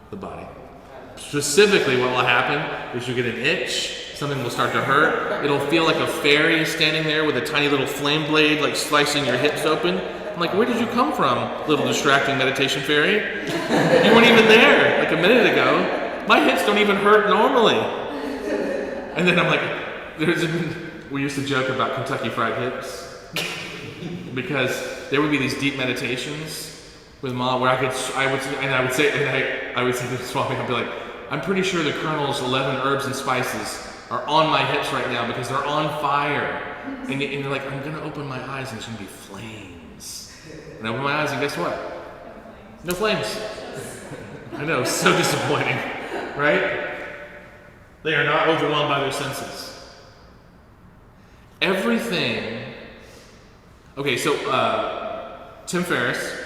Speaker 1: The body. Specifically, what will happen is you get an itch, something will start to hurt. It'll feel like a fairy is standing there with a tiny little flame blade, like slicing your hips open. I'm like, where did you come from, little distracting meditation fairy? You weren't even there like a minute ago. My hips don't even hurt normally. And then I'm like, we used to joke about Kentucky Fried Hips because there would be these deep meditations with Mom where I would say to Swami, I'd be like, I'm pretty sure the Colonel's 11 herbs and spices are on my hips right now because they're on fire. And you're like, I'm gonna open my eyes and there's gonna be flames. And I open my eyes and guess what? No flames. I know, so disappointing, right? They are not overwhelmed by their senses. Everything. Okay, so Tim Ferriss,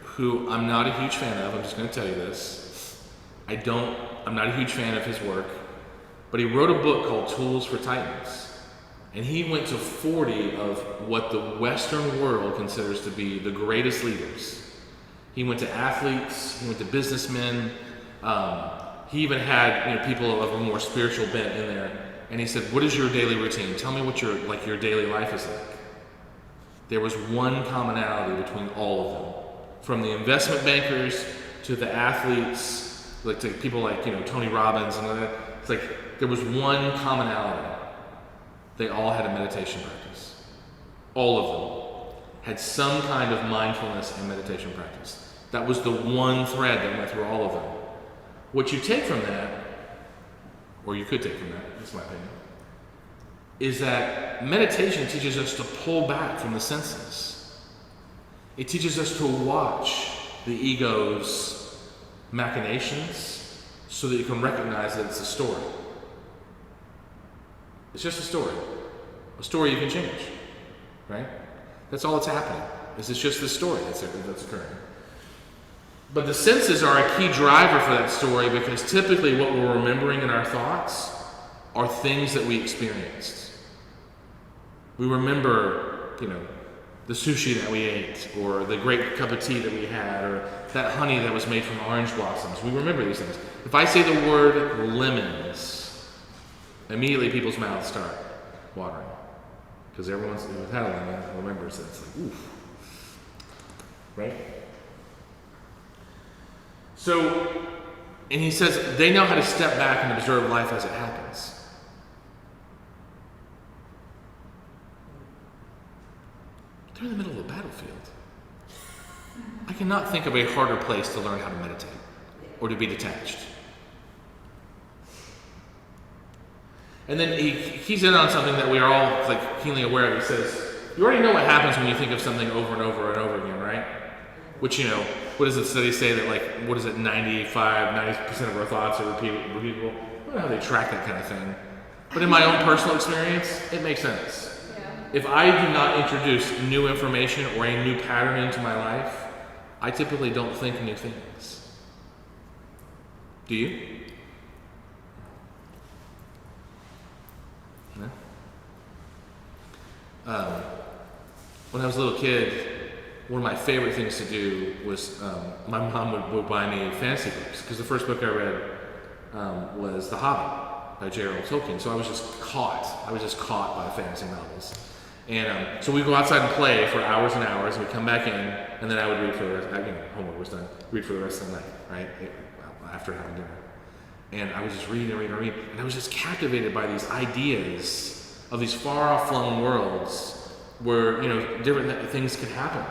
Speaker 1: who I'm not a huge fan of, I'm just going to tell you this. I'm not a huge fan of his work, but he wrote a book called Tools for Titans. And he went to 40 of what the Western world considers to be the greatest leaders. He went to athletes, he went to businessmen, he even had people of a more spiritual bent in there. And he said, what is your daily routine? Tell me what your daily life is like. There was one commonality between all of them. From the investment bankers to the athletes, like to people like Tony Robbins and that. It's like there was one commonality. They all had a meditation practice. All of them had some kind of mindfulness and meditation practice. That was the one thread that went through all of them. What you take from that, or you could take from that, that's my opinion, is that meditation teaches us to pull back from the senses. It teaches us to watch the ego's machinations so that you can recognize that it's a story. It's just a story. A story you can change, right? That's all that's happening. It's just this story that's occurring. But the senses are a key driver for that story because typically what we're remembering in our thoughts are things that we experienced. We remember, the sushi that we ate, or the great cup of tea that we had, or that honey that was made from orange blossoms. We remember these things. If I say the word lemons, immediately people's mouths start watering. Because everyone's who's had a lemon remembers that. It's like, oof. Right? So, and he says they know how to step back and observe life as it happens. They're in the middle of a battlefield. I cannot think of a harder place to learn how to meditate or to be detached. And then he's in on something that we are all keenly aware of. He says, you already know what happens when you think of something over and over and over again, right? Which, what does the study say that 90% of our thoughts are repeatable? I don't know how they track that kind of thing. But in my own personal experience, it makes sense.
Speaker 2: Yeah.
Speaker 1: If I do not introduce new information or a new pattern into my life, I typically don't think new things. Do you? No? When I was a little kid, one of my favorite things to do was my mom would buy me fantasy books because the first book I read was The Hobbit by J.R.R. Tolkien. So I was just caught by fantasy novels. And so we'd go outside and play for hours and hours, and we'd come back in, and then I would read for the rest. Homework was done. Read for the rest of the night, right? After having dinner. And I was just reading, and I was just captivated by these ideas of these far-flung worlds where, different things could happen,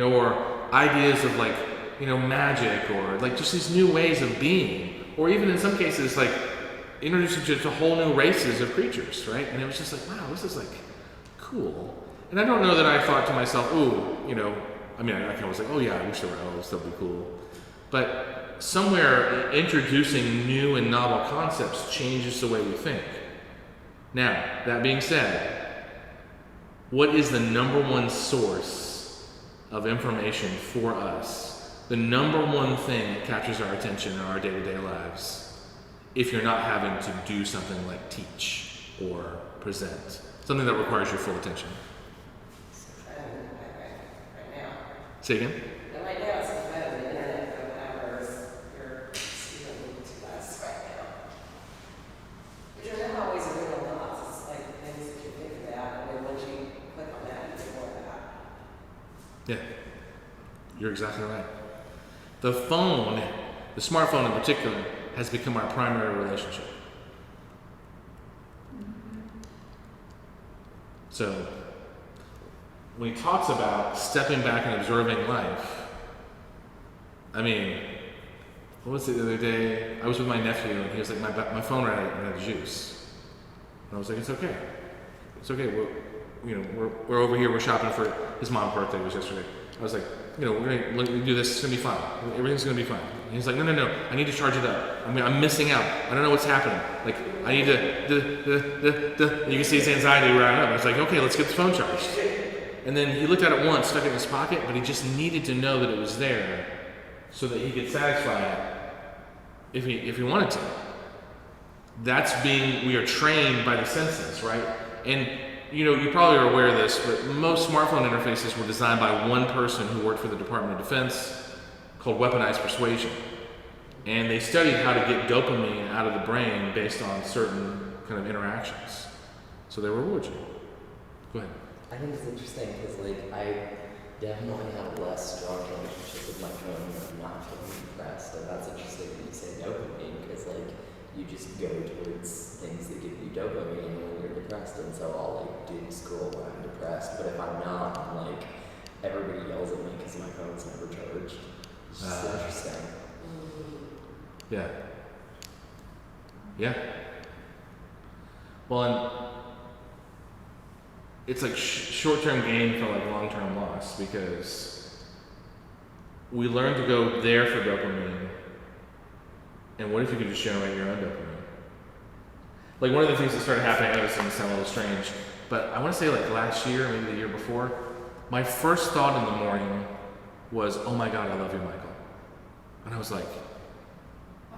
Speaker 1: or ideas of like, magic, or like just these new ways of being, or even in some cases like introducing to whole new races of creatures, right? And it was just like, wow, this is like cool. And I don't know that I thought to myself, ooh, I kind of was like, oh yeah, I wish there were elves, that'd be cool. But somewhere introducing new and novel concepts changes the way we think. Now, that being said, what is the number one source of information for us? The number one thing that captures our attention in our day-to-day lives, if you're not having to do something like teach or present, something that requires your full attention.
Speaker 3: Right now.
Speaker 1: Say again?
Speaker 3: And right now it's kind of the internet or whatever you're speaking to us right now. Which are not always real thoughts. It's like things that you think about, and then once you click on that, you think more about.
Speaker 1: Yeah, you're exactly right. The phone, the smartphone in particular, has become our primary relationship. So, when he talks about stepping back and observing life, what was it the other day? I was with my nephew, and he was like, my phone ran out of juice. And I was like, it's okay. It's okay. We're over here, we're shopping for his mom's birthday, was yesterday. I was like, we're gonna do this, it's gonna be fine. Everything's gonna be fine. And he's like, no, I need to charge it up. I'm missing out. I don't know what's happening. Like, I need to, you can see his anxiety rise up. I was like, okay, let's get the phone charged. And then he looked at it once, stuck it in his pocket, but he just needed to know that it was there so that he could satisfy it if he wanted to. We are trained by the senses, right? And you probably are aware of this, but most smartphone interfaces were designed by one person who worked for the Department of Defense, called weaponized persuasion. And they studied how to get dopamine out of the brain based on certain kind of interactions. So they reward you. Go ahead.
Speaker 4: I think it's interesting because, I definitely have less strong relationship with my phone when I'm not feeling depressed, and that's interesting that you say dopamine because, you just go towards things that give you dopamine when you're depressed, and so I'll, doom scroll when I'm depressed, but if I'm not, I'm everybody yells at me because my phone's never charged. It's just interesting.
Speaker 1: Yeah. Yeah. Well, and it's short-term gain for long-term loss because we learn to go there for dopamine, and what if you could just generate your own dopamine? One of the things that started happening, I know this doesn't sound a little strange, but I want to say last year, maybe the year before, my first thought in the morning was, oh my God, I love you, Michael. And I was like,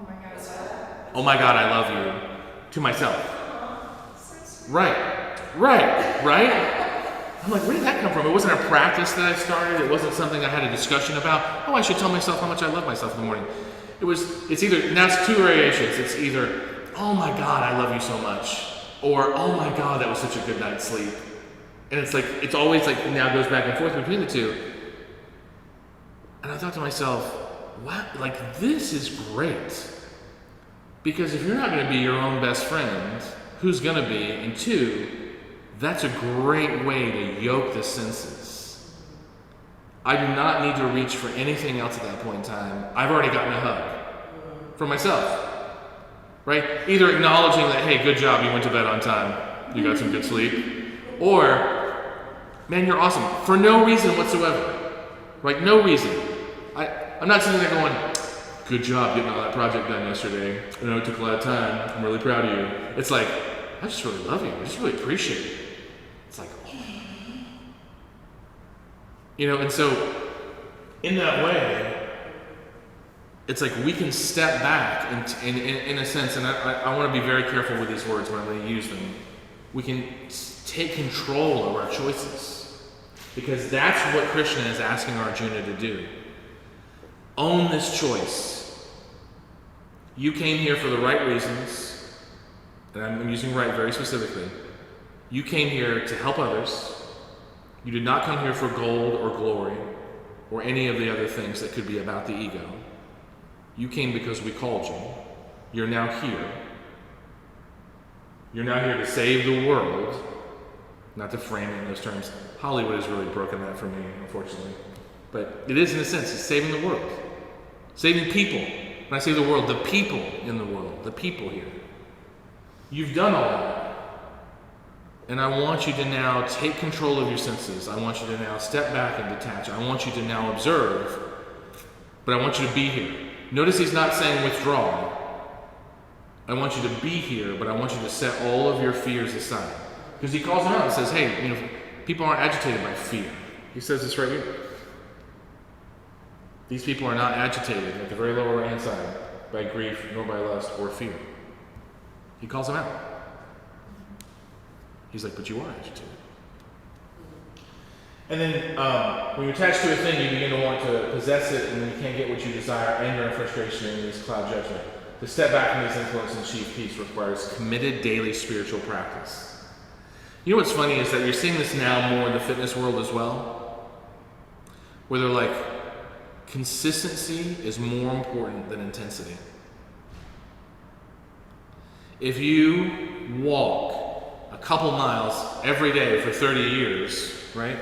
Speaker 2: Oh my God, is that?
Speaker 1: oh my God, I love you, to myself. Right. I'm like, where did that come from? It wasn't a practice that I started. It wasn't something I had a discussion about. Oh, I should tell myself how much I love myself in the morning. It's either, and that's two variations. It's either, oh my God, I love you so much. Or, oh my God, that was such a good night's sleep. And it's always now goes back and forth between the two. And I thought to myself, what? This is great. Because if you're not going to be your own best friend, who's going to be? And two, that's a great way to yoke the senses. I do not need to reach for anything else at that point in time. I've already gotten a hug from myself, right? Either acknowledging that, hey, good job, you went to bed on time, you got some good sleep, or, man, you're awesome, for no reason whatsoever, right? No reason. I'm not sitting there going, good job getting all that project done yesterday. I know it took a lot of time. I'm really proud of you. It's I just really love you. I just really appreciate it. It's and so in that way, it's we can step back in a sense, and I want to be very careful with these words when I'm going to use them. We can take control over our choices because that's what Krishna is asking Arjuna to do. Own this choice. You came here for the right reasons, and I'm using right very specifically. You came here to help others. You did not come here for gold or glory or any of the other things that could be about the ego. You came because we called you. You're now here. You're now here to save the world. Not to frame it in those terms. Hollywood has really broken that for me, unfortunately. But it is, in a sense, it's saving the world. Saving people. When I say the world, the people in the world. The people here. You've done all that. And I want you to now take control of your senses. I want you to now step back and detach. I want you to now observe. But I want you to be here. Notice he's not saying withdraw. I want you to be here, but I want you to set all of your fears aside. Because he calls them out and says, hey, people aren't agitated by fear. He says this right here. These people are not agitated at the very lower right-hand side by grief, nor by lust or fear. He calls them out. He's like, but you are agitated. And then when you attach to a thing, you begin to want to possess it, and then you can't get what you desire. Anger and frustration and this cloud judgment. To step back from these influences and achieve peace requires committed daily spiritual practice. You know what's funny is that you're seeing this now more in the fitness world as well, where they're like, consistency is more important than intensity. If you walk a couple miles every day for 30 years, right?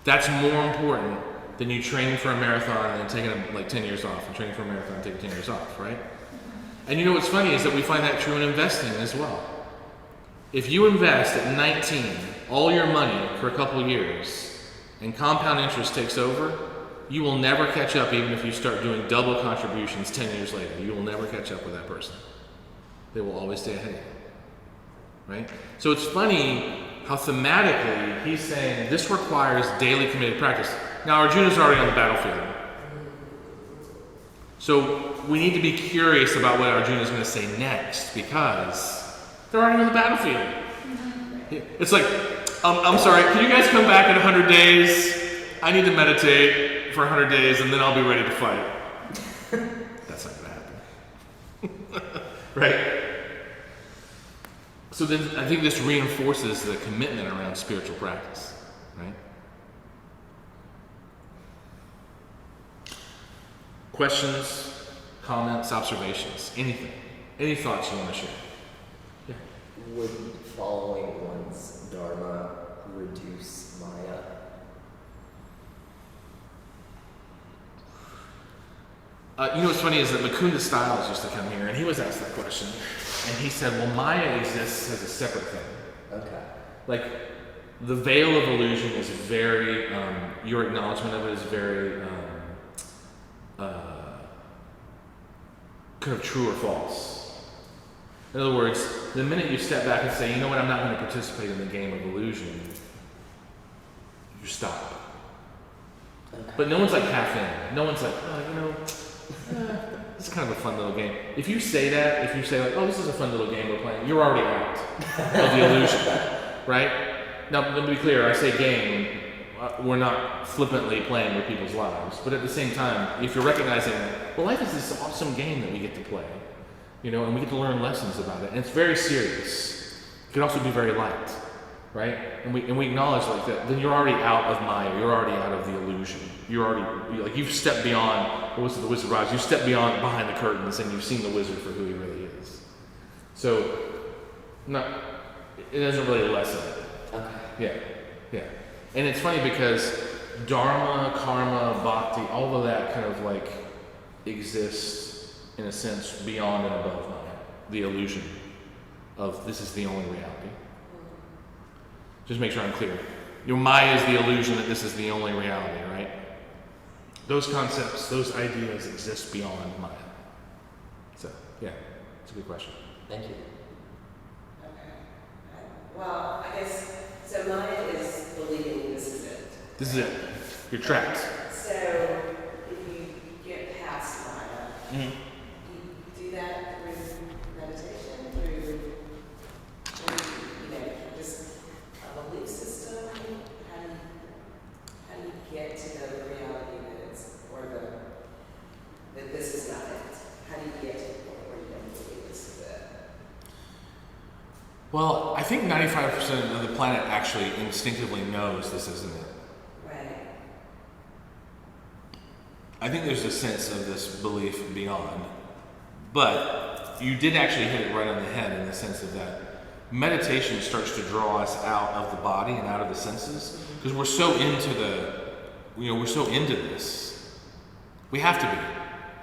Speaker 1: That's more important than you training for a marathon and then taking like 10 years off, and training for a marathon and taking 10 years off, right? And you know what's funny is that we find that true in investing as well. If you invest at 19 all your money for a couple of years and compound interest takes over, you will never catch up even if you start doing double contributions 10 years later. You will never catch up with that person. They will always stay ahead of you, right? So it's funny how thematically he's saying this requires daily committed practice. Now Arjuna's already on the battlefield. So we need to be curious about what Arjuna's going to say next, because they're already on the battlefield. It's like, I'm sorry, can you guys come back in 100 days? I need to meditate for 100 days and then I'll be ready to fight. That's not going to happen. Right? So then I think this reinforces the commitment around spiritual practice, right? Questions, comments, observations, anything. Any thoughts you want to share? Yeah.
Speaker 4: Would following one's dharma reduce Maya?
Speaker 1: You know what's funny is that Mukunda Styles used to come here and he was asked that question. And he said, well, Maya exists as a separate thing.
Speaker 4: Okay.
Speaker 1: Like, the veil of illusion is very, your acknowledgement of it is very, kind of true or false. In other words, the minute you step back and say, you know what, I'm not going to participate in the game of illusion, you stop.
Speaker 4: Okay.
Speaker 1: But no one's like half in. No one's like, it's kind of a fun little game. If you say that, if you say like, oh, this is a fun little game we're playing, you're already out of the illusion, right? Now, let me be clear, I say game, we're not flippantly playing with people's lives, but at the same time, if you're recognizing, well, life is this awesome game that we get to play, and we get to learn lessons about it, and it's very serious. It can also be very light, right? And we acknowledge like that, then you're already out of Maya, you're already out of the illusion. You've stepped beyond, what was it, the Wizard of Oz? You've stepped behind the curtains and you've seen the wizard for who he really is. So, it doesn't really lessen it.
Speaker 4: Okay.
Speaker 1: Yeah. And it's funny because dharma, karma, bhakti, all of that kind of like exists in a sense beyond and above Maya. The illusion of this is the only reality. Just make sure I'm clear. Maya is the illusion that this is the only reality, right? Those concepts, those ideas exist beyond Maya. So, yeah, it's a good question.
Speaker 4: Thank you.
Speaker 3: Okay. Well, I guess, so Maya is believing this is it.
Speaker 1: This is it. You're trapped.
Speaker 3: So, if you get past Maya, you do that through meditation, through just a belief system. How do you get to the reality that it's, or that this is not it? How do you get to the point where you don't believe this is it?
Speaker 1: Well, I think 95% of the planet actually instinctively knows this isn't it.
Speaker 3: Right.
Speaker 1: I think there's a sense of this belief beyond, But you did actually hit it right on the head in the sense of that meditation starts to draw us out of the body and out of the senses because we're so into we're so into this. We have to be.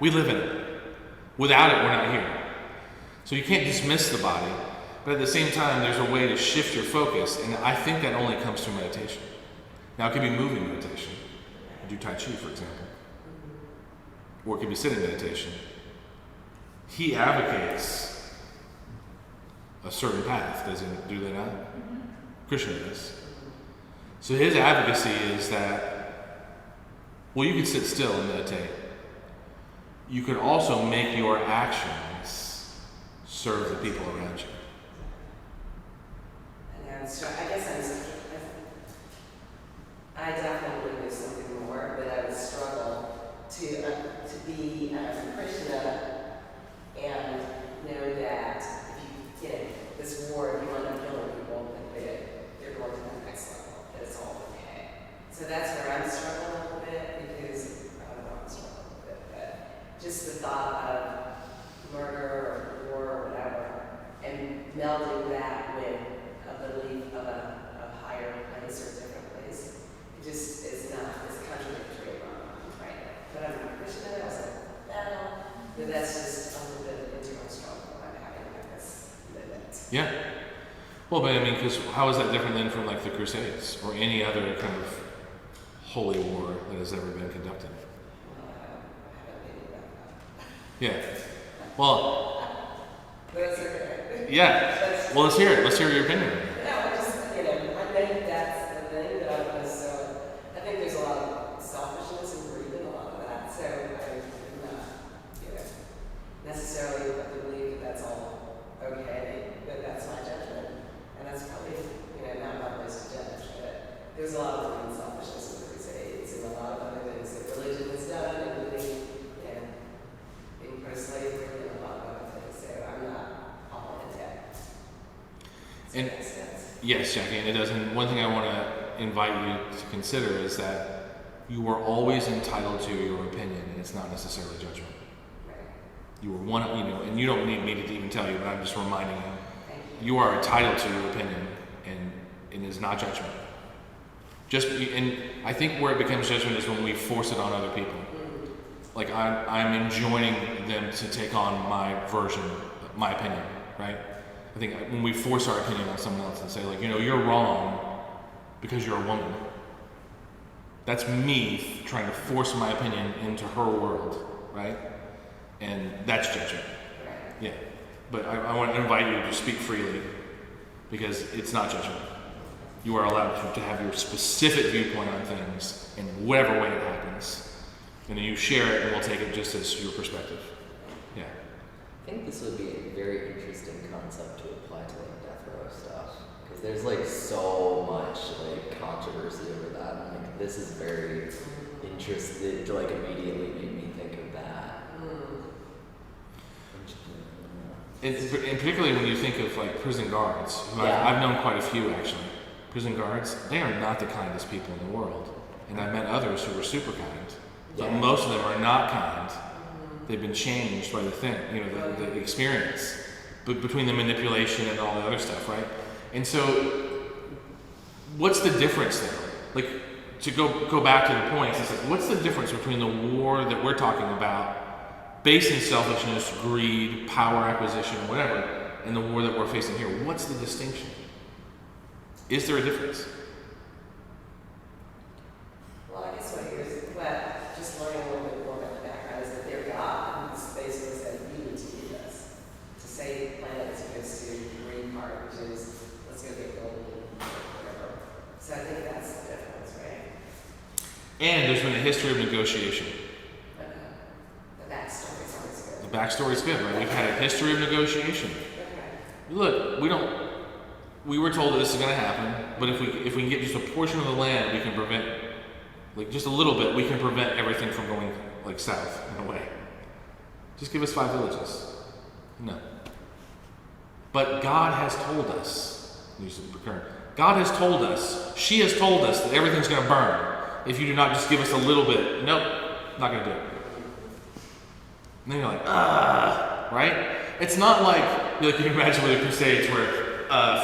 Speaker 1: We live in it. Without it, we're not here. So you can't dismiss the body, but at the same time, there's a way to shift your focus, and I think that only comes through meditation. Now, it could be moving meditation. Do Tai Chi, for example. Or it could be sitting meditation. He advocates a certain path, do they not? Krishna does. So his advocacy is that, well, you can sit still and meditate. You could also make your actions serve the people around you.
Speaker 3: And I definitely knew something more, but I would struggle to be Krishna and know that if you get this war, if you end up killing people, that they're going to the next level, that it's all okay. So that's where I'm struggling a little bit because I don't know, I'm struggling a little bit, but just the thought of murder or war or whatever, and melding that with a belief of a higher place or different place, it just is not, it's contradictory in my mind right now. But I'm not Christian, I was like, no. But that's just a little bit of internal struggle I'm having with this limit.
Speaker 1: Yeah. Well, but I mean, because how is that different than from like the Crusades or any other kind of holy war that has ever been conducted?
Speaker 3: Well, I haven't been about that.
Speaker 1: Yeah. Well,
Speaker 3: That's okay.
Speaker 1: yeah. Well, let's hear it. Let's hear your opinion.
Speaker 3: No, I just, I think that's the thing that I want to so I think there's a lot of selfishness and greed in a lot of that. So I'm not, necessarily believe that that's all okay, but that's my judgment. And that's probably, not my place to judge. But there's a lot of human selfishness in the Crusades and a lot of other things that religion has done, including, being pro-slavery and a lot of other things. So I'm not all in that.
Speaker 1: And
Speaker 3: Makes sense.
Speaker 1: yes, Jackie, and it does. And one thing I want to invite you to consider is that you are always entitled to your opinion, and it's not necessarily judgment.
Speaker 3: Right.
Speaker 1: You are one, and you don't need me to even tell you, but I'm just reminding you.
Speaker 3: Thank you.
Speaker 1: You are entitled to your opinion, and it is not judgment. And I think where it becomes judgment is when we force it on other people. Like I'm enjoining them to take on my version, my opinion, right? I think when we force our opinion on someone else and say like, you're wrong because you're a woman. That's me trying to force my opinion into her world, right? And that's judgment. Yeah. But I want to invite you to speak freely because it's not judgment. You are allowed to have your specific viewpoint on things in whatever way it happens. And then you share it and we'll take it just as your perspective. Yeah.
Speaker 4: I think this would be a very interesting concept to apply to like death row stuff because there's like so much like controversy over that. And, like this is very interesting to like immediately make me think of that.
Speaker 1: And particularly when you think of like prison guards, who
Speaker 4: Yeah.
Speaker 1: I've known quite a few actually. Prison guards, they are not the kindest people in the world. And I've met others who were super kind. But
Speaker 4: Yeah.
Speaker 1: most of them are not kind. They've been changed by the thing, the experience. But between the manipulation and all the other stuff, right? And so, what's the difference there? Like, to go back to the point, it's like, what's the difference between the war that we're talking about, based in selfishness, greed, power acquisition, whatever, and the war that we're facing here? What's the distinction? Is there a difference?
Speaker 3: Well, I guess what just learning a little bit more about the background is that their God basically said, you need to do this. To save the planet as opposed to the green part, which is, let's go get gold and whatever. So I think that's the difference, right?
Speaker 1: And there's been a history of negotiation.
Speaker 3: The backstory sounds good.
Speaker 1: The backstory's good, right? We've had a history of negotiation.
Speaker 3: Okay.
Speaker 1: Look, we were told that this is going to happen, but if we can get just a portion of the land, we can prevent, like just a little bit, we can prevent everything from going like south in a way. Just give us 5 villages. No. But God has told us, God has told us, she has told us that everything's going to burn if you do not just give us a little bit. Nope, not going to do it. And then you're like, right? It's not like you can imagine with the Crusades where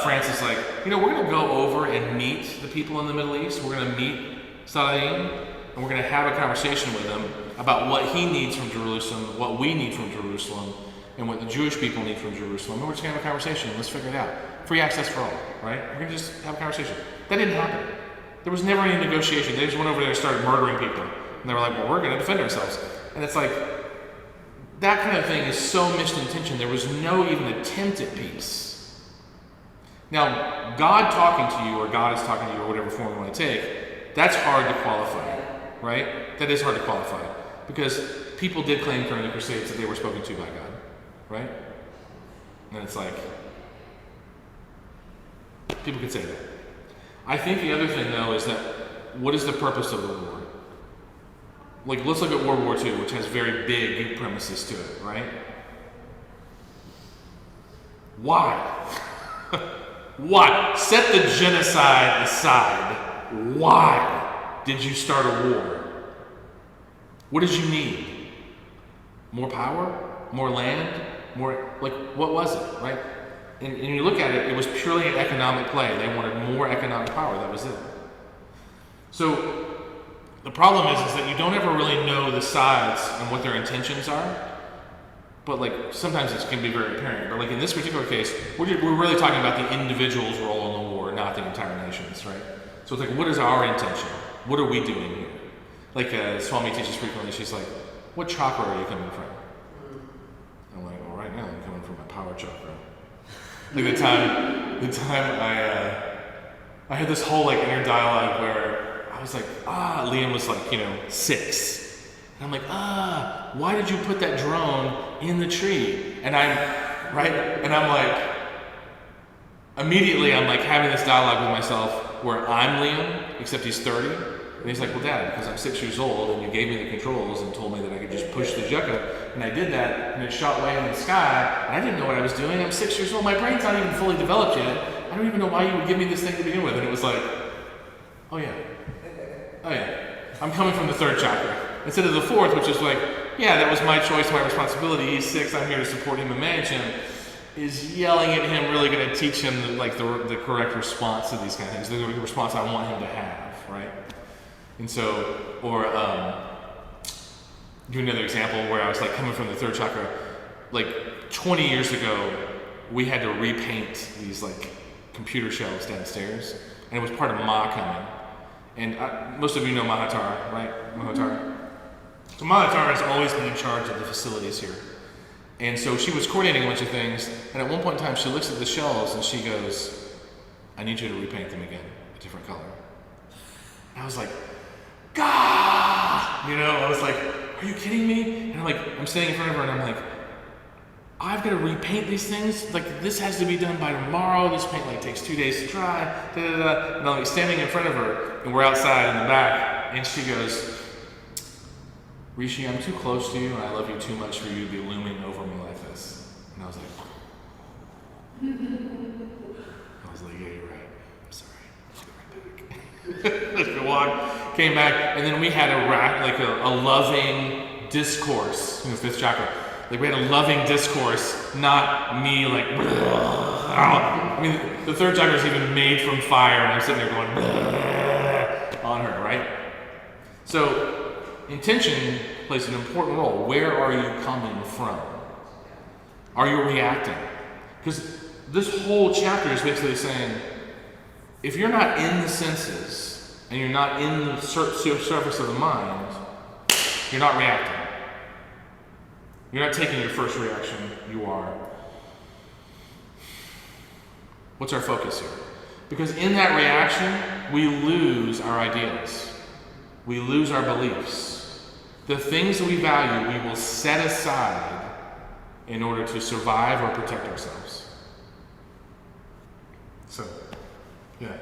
Speaker 1: France is like, we're going to go over and meet the people in the Middle East. We're going to meet Saladin, and we're going to have a conversation with him about what he needs from Jerusalem, what we need from Jerusalem, and what the Jewish people need from Jerusalem. And we're just going to have a conversation. Let's figure it out. Free access for all, right? We're going to just have a conversation. That didn't happen. There was never any negotiation. They just went over there and started murdering people. And they were like, well, we're going to defend ourselves. And it's like, that kind of thing is so missed in tension. There was no even attempt at peace. Now, God talking to you, or God is talking to you, or whatever form you want to take, that's hard to qualify, right? That is hard to qualify. Because people did claim during the Crusades that they were spoken to by God, right? And it's like, people could say that. I think the other thing, though, is that what is the purpose of the war? Like, let's look at World War II, which has very big premises to it, right? Why? Why? Set the genocide aside. Why did you start a war? What did you need? More power? More land? More, like, what was it, right? And you look at it, it was purely an economic play. They wanted more economic power. That was it. So the problem is that you don't ever really know the sides and what their intentions are. But like sometimes it can be very apparent. But like in this particular case, we're really talking about the individual's role in the war, not the entire nation's, right? So it's like, what is our intention? What are we doing here? Like Swami teaches frequently. She's like, "What chakra are you coming from?" I'm like, "Well, right now I'm coming from my power chakra." Like the time I had this whole like inner dialogue where I was like, Liam was like, 6. And I'm like, why did you put that drone in the tree? And I'm like, immediately I'm like having this dialogue with myself where I'm Liam, except he's 30. And he's like, well, Dad, because I'm 6 years old and you gave me the controls and told me that I could just push the juk up. And I did that and it shot way in the sky. And I didn't know what I was doing. I'm 6 years old. My brain's not even fully developed yet. I don't even know why you would give me this thing to begin with. And it was like, oh yeah. I'm coming from the third chakra. Instead of the fourth, which is like, yeah, that was my choice, my responsibility. He's 6, I'm here to support him and manage him. Is yelling at him really going to teach him the correct response to these kind of things, the response I want him to have, right? And so, or give another example where I was like coming from the third chakra, like 20 years ago, we had to repaint these like computer shelves downstairs, and it was part of Ma coming. And most of you know Mahatar, right? Mahatar. So Mahatar has always been in charge of the facilities here. And so she was coordinating a bunch of things, and at one point in time she looks at the shelves and she goes, I need you to repaint them again, a different color. And I was like, Gah! I was like, are you kidding me? And I'm standing in front of her and I'm like, I've got to repaint these things. Like, this has to be done by tomorrow. This paint takes 2 days to dry. And I'm standing in front of her, and we're outside in the back, and she goes, Rishi, I'm too close to you, and I love you too much for you to be looming over me like this. And I was like, yeah, you're right. I'm sorry. I'll be right back. Let's go on. Came back, and then we had a loving discourse, fifth chakra. Like, we had a loving discourse, not me the third chakra is even made from fire, and I'm sitting there going on her, right? So, intention plays an important role. Where are you coming from? Are you reacting? Because this whole chapter is basically saying, if you're not in the senses, and you're not in the surface of the mind, you're not reacting. You're not taking your first reaction, you are. What's our focus here? Because in that reaction, we lose our ideals. We lose our beliefs. The things that we value, we will set aside in order to survive or protect ourselves. So, yeah.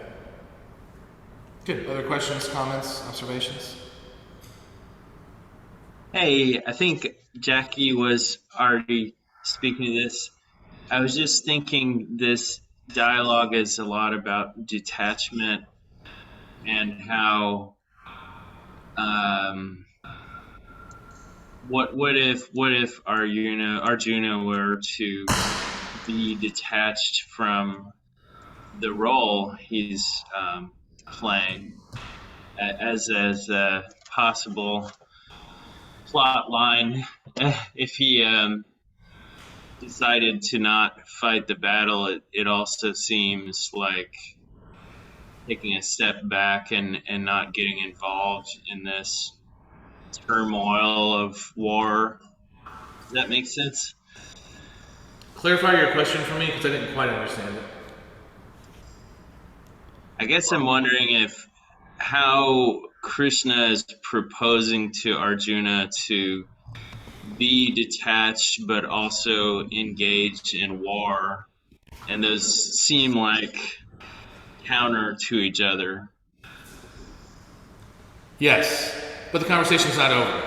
Speaker 1: Good. Other questions, comments, observations?
Speaker 5: Hey, I think Jackie was already speaking to this. I was just thinking this dialogue is a lot about detachment and how what if Arjuna were to be detached from the role he's playing as a possible plot line? If he decided to not fight the battle, it also seems like taking a step back and not getting involved in this turmoil of war. Does that make sense?
Speaker 1: Clarify your question for me because I didn't quite understand it.
Speaker 5: I guess I'm wondering if how Krishna is proposing to Arjuna to be detached but also engaged in war, and those seem like counter to each other.
Speaker 1: Yes, but the conversation's not over.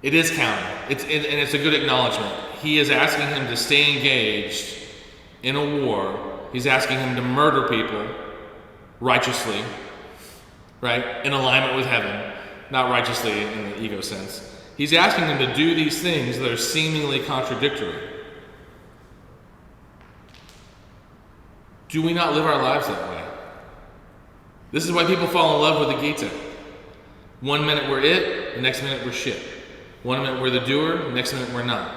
Speaker 1: It is counter. And it's a good acknowledgement. He is asking him to stay engaged in a war. He's asking him to murder people righteously, right? In alignment with heaven, not righteously in the ego sense. He's asking him to do these things that are seemingly contradictory. Do we not live our lives that way? This is why people fall in love with the Gita. 1 minute we're it, the next minute we're shit. 1 minute we're the doer, the next minute we're not,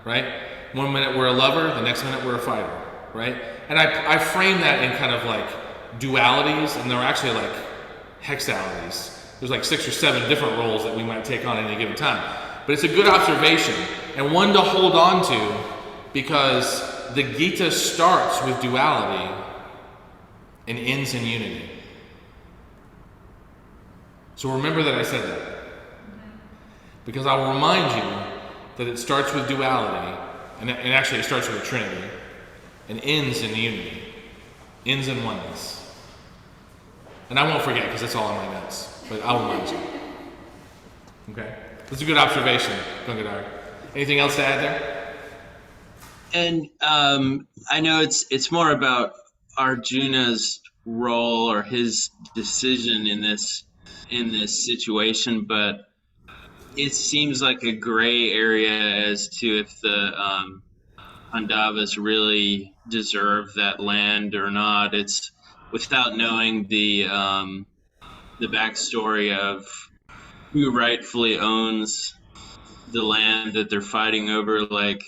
Speaker 1: right? 1 minute we're a lover, the next minute we're a fighter, right? And I frame that in kind of like dualities, and they're actually like hexalities. There's like 6 or 7 different roles that we might take on at any given time. But it's a good observation, and one to hold on to, because the Gita starts with duality and ends in unity. So remember that I said that. Because I will remind you that it starts with duality, and actually it starts with a trinity, and ends in unity, ends in oneness. And I won't forget because it's all in my notes, but I'll remind you. Okay? That's a good observation, Gungadhar. Anything else to add there?
Speaker 5: And I know it's more about Arjuna's role or his decision in this situation, but it seems like a gray area as to if the Pandavas really deserve that land or not. It's without knowing the backstory of who rightfully owns the land that they're fighting over. Like,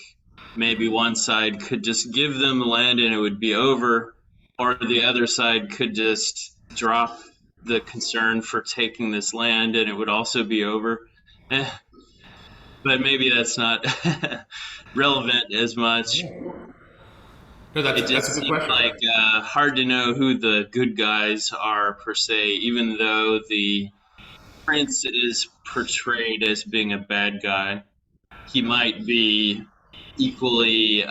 Speaker 5: maybe one side could just give them the land and it would be over, or the other side could just drop the concern for taking this land and it would also be over. But maybe that's not relevant as much.
Speaker 1: No,
Speaker 5: It
Speaker 1: that's
Speaker 5: just
Speaker 1: a good
Speaker 5: seems
Speaker 1: question.
Speaker 5: like hard to know who the good guys are per se, even though the prince is portrayed as being a bad guy. He might be equally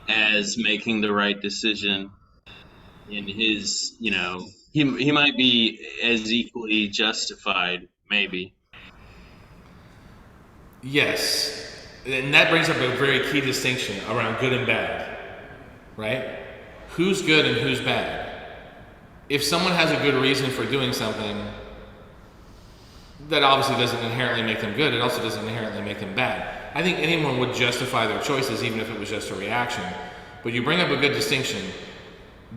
Speaker 5: as making the right decision in his, he might be as equally justified, maybe.
Speaker 1: Yes. And that brings up a very key distinction around good and bad, right? Who's good and who's bad? If someone has a good reason for doing something, that obviously doesn't inherently make them good. It also doesn't inherently make them bad. I think anyone would justify their choices even if it was just a reaction. But you bring up a good distinction.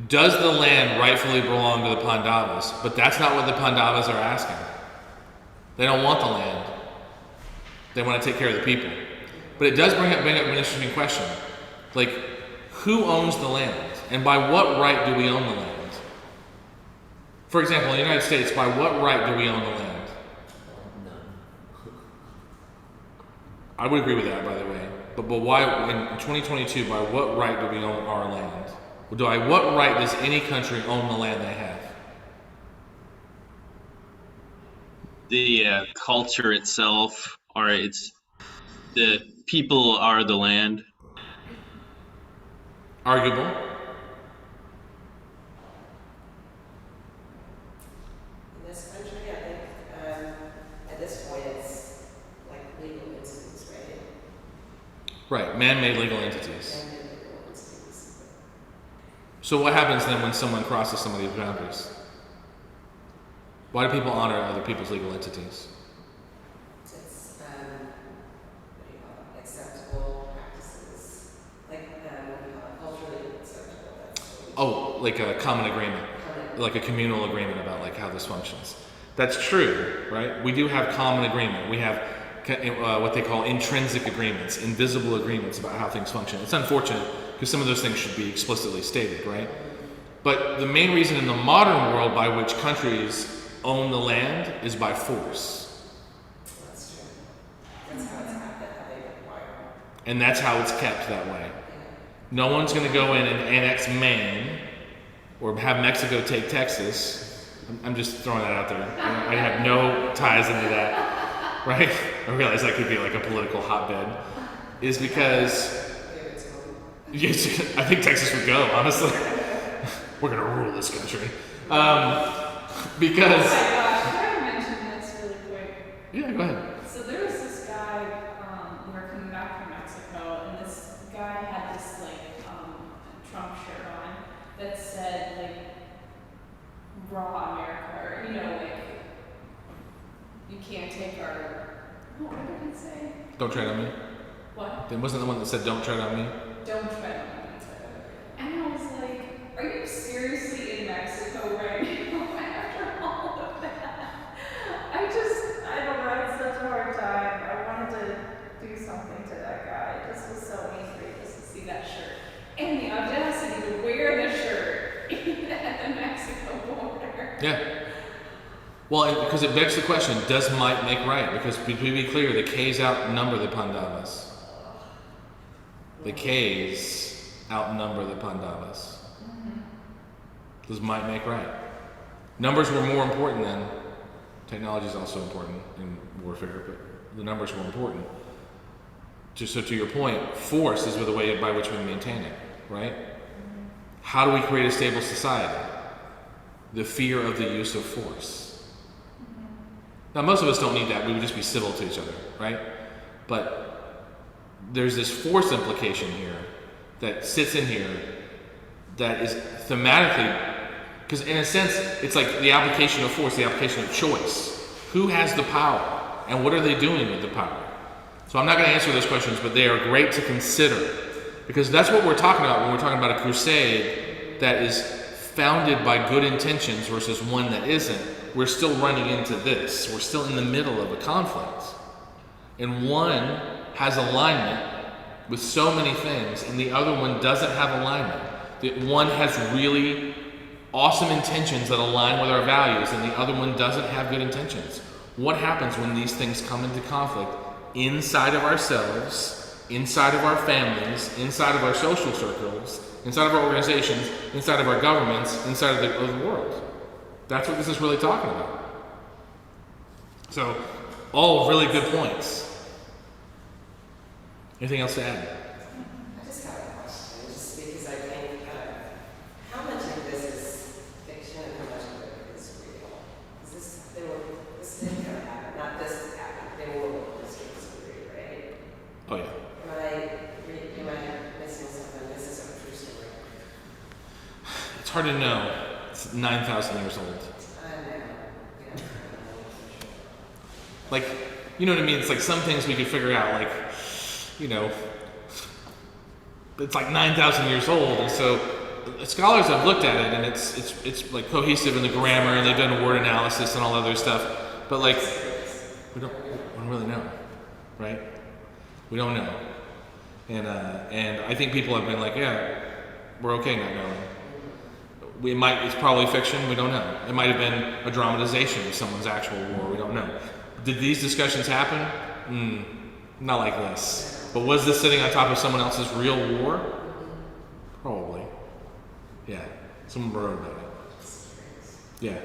Speaker 1: Does the land rightfully belong to the Pandavas? But that's not what the Pandavas are asking. They don't want the land. They want to take care of the people. But it does bring up an interesting question. Like, who owns the land? And by what right do we own the land? For example, in the United States, by what right do we own the land? I would agree with that, by the way. But why, in 2022, by what right do we own our land? What right does any country own the land they have?
Speaker 5: The culture itself, or it's the people are the land.
Speaker 1: Arguable.
Speaker 3: In this country, I think at this point it's like legal entities, right?
Speaker 1: Right, man-made legal entities.
Speaker 3: Man-made legal entities.
Speaker 1: So what happens then when someone crosses some of these boundaries? Why do people honor other people's legal entities?
Speaker 3: It's
Speaker 1: like a common agreement, like a communal agreement about like how this functions. That's true, right? We do have common agreement. We have what they call intrinsic agreements, invisible agreements about how things function. It's unfortunate because some of those things should be explicitly stated, right? But the main reason in the modern world by which countries own the land is by force.
Speaker 3: That's true. That's how it's happened, how they acquire.
Speaker 1: And that's how it's kept that way. No one's going to go in and annex Maine or have Mexico take Texas. I'm just throwing that out there. I have no ties into that, right? I realize that could be like a political hotbed. Is because, yes, I think Texas would go, honestly. We're going to rule this country. Because...
Speaker 2: Oh my gosh, can I mention this really quick?
Speaker 1: Yeah, go ahead.
Speaker 2: So there was this guy, we were coming back from Mexico, and this guy had this like Trump shirt on that said like raw America, or like you can't take our, what did it say?
Speaker 1: Don't tread on me.
Speaker 2: What?
Speaker 1: It wasn't the one that said don't tread on me.
Speaker 2: Don't tread on me. And I was like, are you seriously in Mexico right now after all of that? I don't know, I had such a hard time. I wanted to do something to that guy. I just was so angry just to see that shirt. And the audacity to wear the shirt at the Mexico border.
Speaker 1: Yeah. Well, because it begs the question, does might make right? Because to be clear, the K's outnumber the Pandavas. The K's outnumber the Pandavas. Does might make right? Numbers were more important then. Technology is also important in warfare, but the numbers were important. So to your point, force is the way by which we maintain it, right? How do we create a stable society? The fear of the use of force. Now, most of us don't need that. We would just be civil to each other, right? But there's this force implication here that sits in here that is thematically, because in a sense, it's like the application of force, the application of choice. Who has the power, and what are they doing with the power? So I'm not going to answer those questions, but they are great to consider, because that's what we're talking about when we're talking about a crusade that is founded by good intentions versus one that isn't. We're still running into this. We're still in the middle of a conflict. And one has alignment with so many things, and the other one doesn't have alignment. The one has really awesome intentions that align with our values, and the other one doesn't have good intentions. What happens when these things come into conflict inside of ourselves, inside of our families, inside of our social circles, inside of our organizations, inside of our governments, inside of the world? That's what this is really talking about. So, all really good points. Anything else to add?
Speaker 3: I just have a question, just because I think how much of this is fiction and how much of it is real? Is this didn't kind of happen, not this happened, they were history right?
Speaker 1: Oh yeah.
Speaker 3: Am I missing something? This is a true story.
Speaker 1: It's hard to know. It's 9,000 years old.
Speaker 3: I know. Yeah.
Speaker 1: Like, you know what I mean? It's like some things we could figure out, like, it's like 9,000 years old, and so scholars have looked at it, and it's like cohesive in the grammar, and they've done word analysis and all other stuff, but like, we don't really know, right? We don't know. And I think people have been like, yeah, we're okay not knowing. It's probably fiction, we don't know. It might have been a dramatization of someone's actual war, we don't know. Did these discussions happen? Not like this. But was this sitting on top of someone else's real war? Probably. Yeah. Someone wrote about it. Yeah.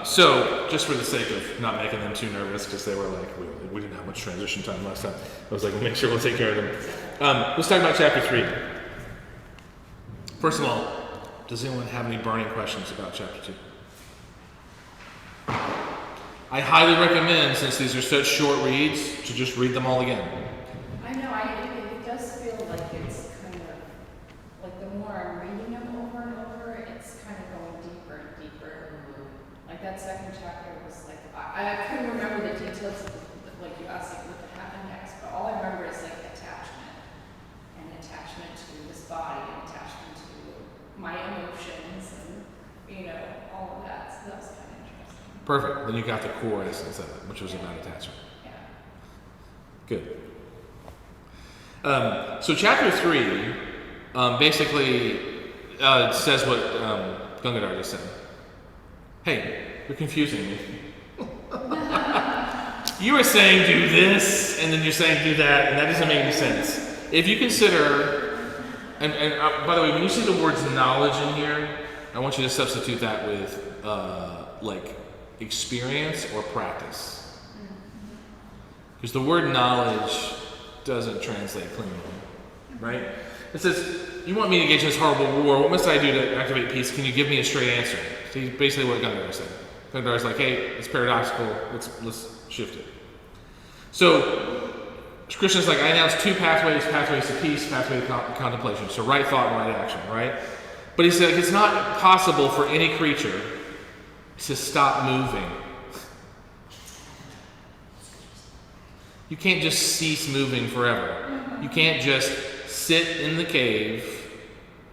Speaker 1: So, just for the sake of not making them too nervous, because they were like, we didn't have much transition time last time. I was like, we'll make sure we'll take care of them. Let's talk about chapter 3. First of all, does anyone have any burning questions about chapter 2? I highly recommend, since these are such short reads, to just read them all again.
Speaker 2: I know, it does feel like it's kind of, like the more I'm reading them over and over, it's kind of going deeper and deeper. Like that second chapter was like, I couldn't remember the details of, like you asked, like what happened next, but all I remember is like attachment to this body and attachment to all of that. So that was kind of interesting.
Speaker 1: Perfect. Then you got the core essence of it, which was about attachment.
Speaker 2: Yeah.
Speaker 1: Good. So chapter 3 basically says what Gangadhar just said. Hey, you're confusing me. You were saying do this, and then you're saying do that, and that doesn't make any sense. If you consider, and by the way, when you see the words knowledge in here, I want you to substitute that with like experience or practice. Because the word knowledge doesn't translate cleanly, right? It says, you want me to engage in this horrible war, what must I do to activate peace? Can you give me a straight answer? See, basically what Gandhar said. Gandhar's like, hey, it's paradoxical, let's shift it. So, Krishna's like, I announced 2 pathways to peace, pathway to contemplation. So right thought and right action, right? But he said, it's not possible for any creature to stop moving. You can't just cease moving forever. You can't just sit in the cave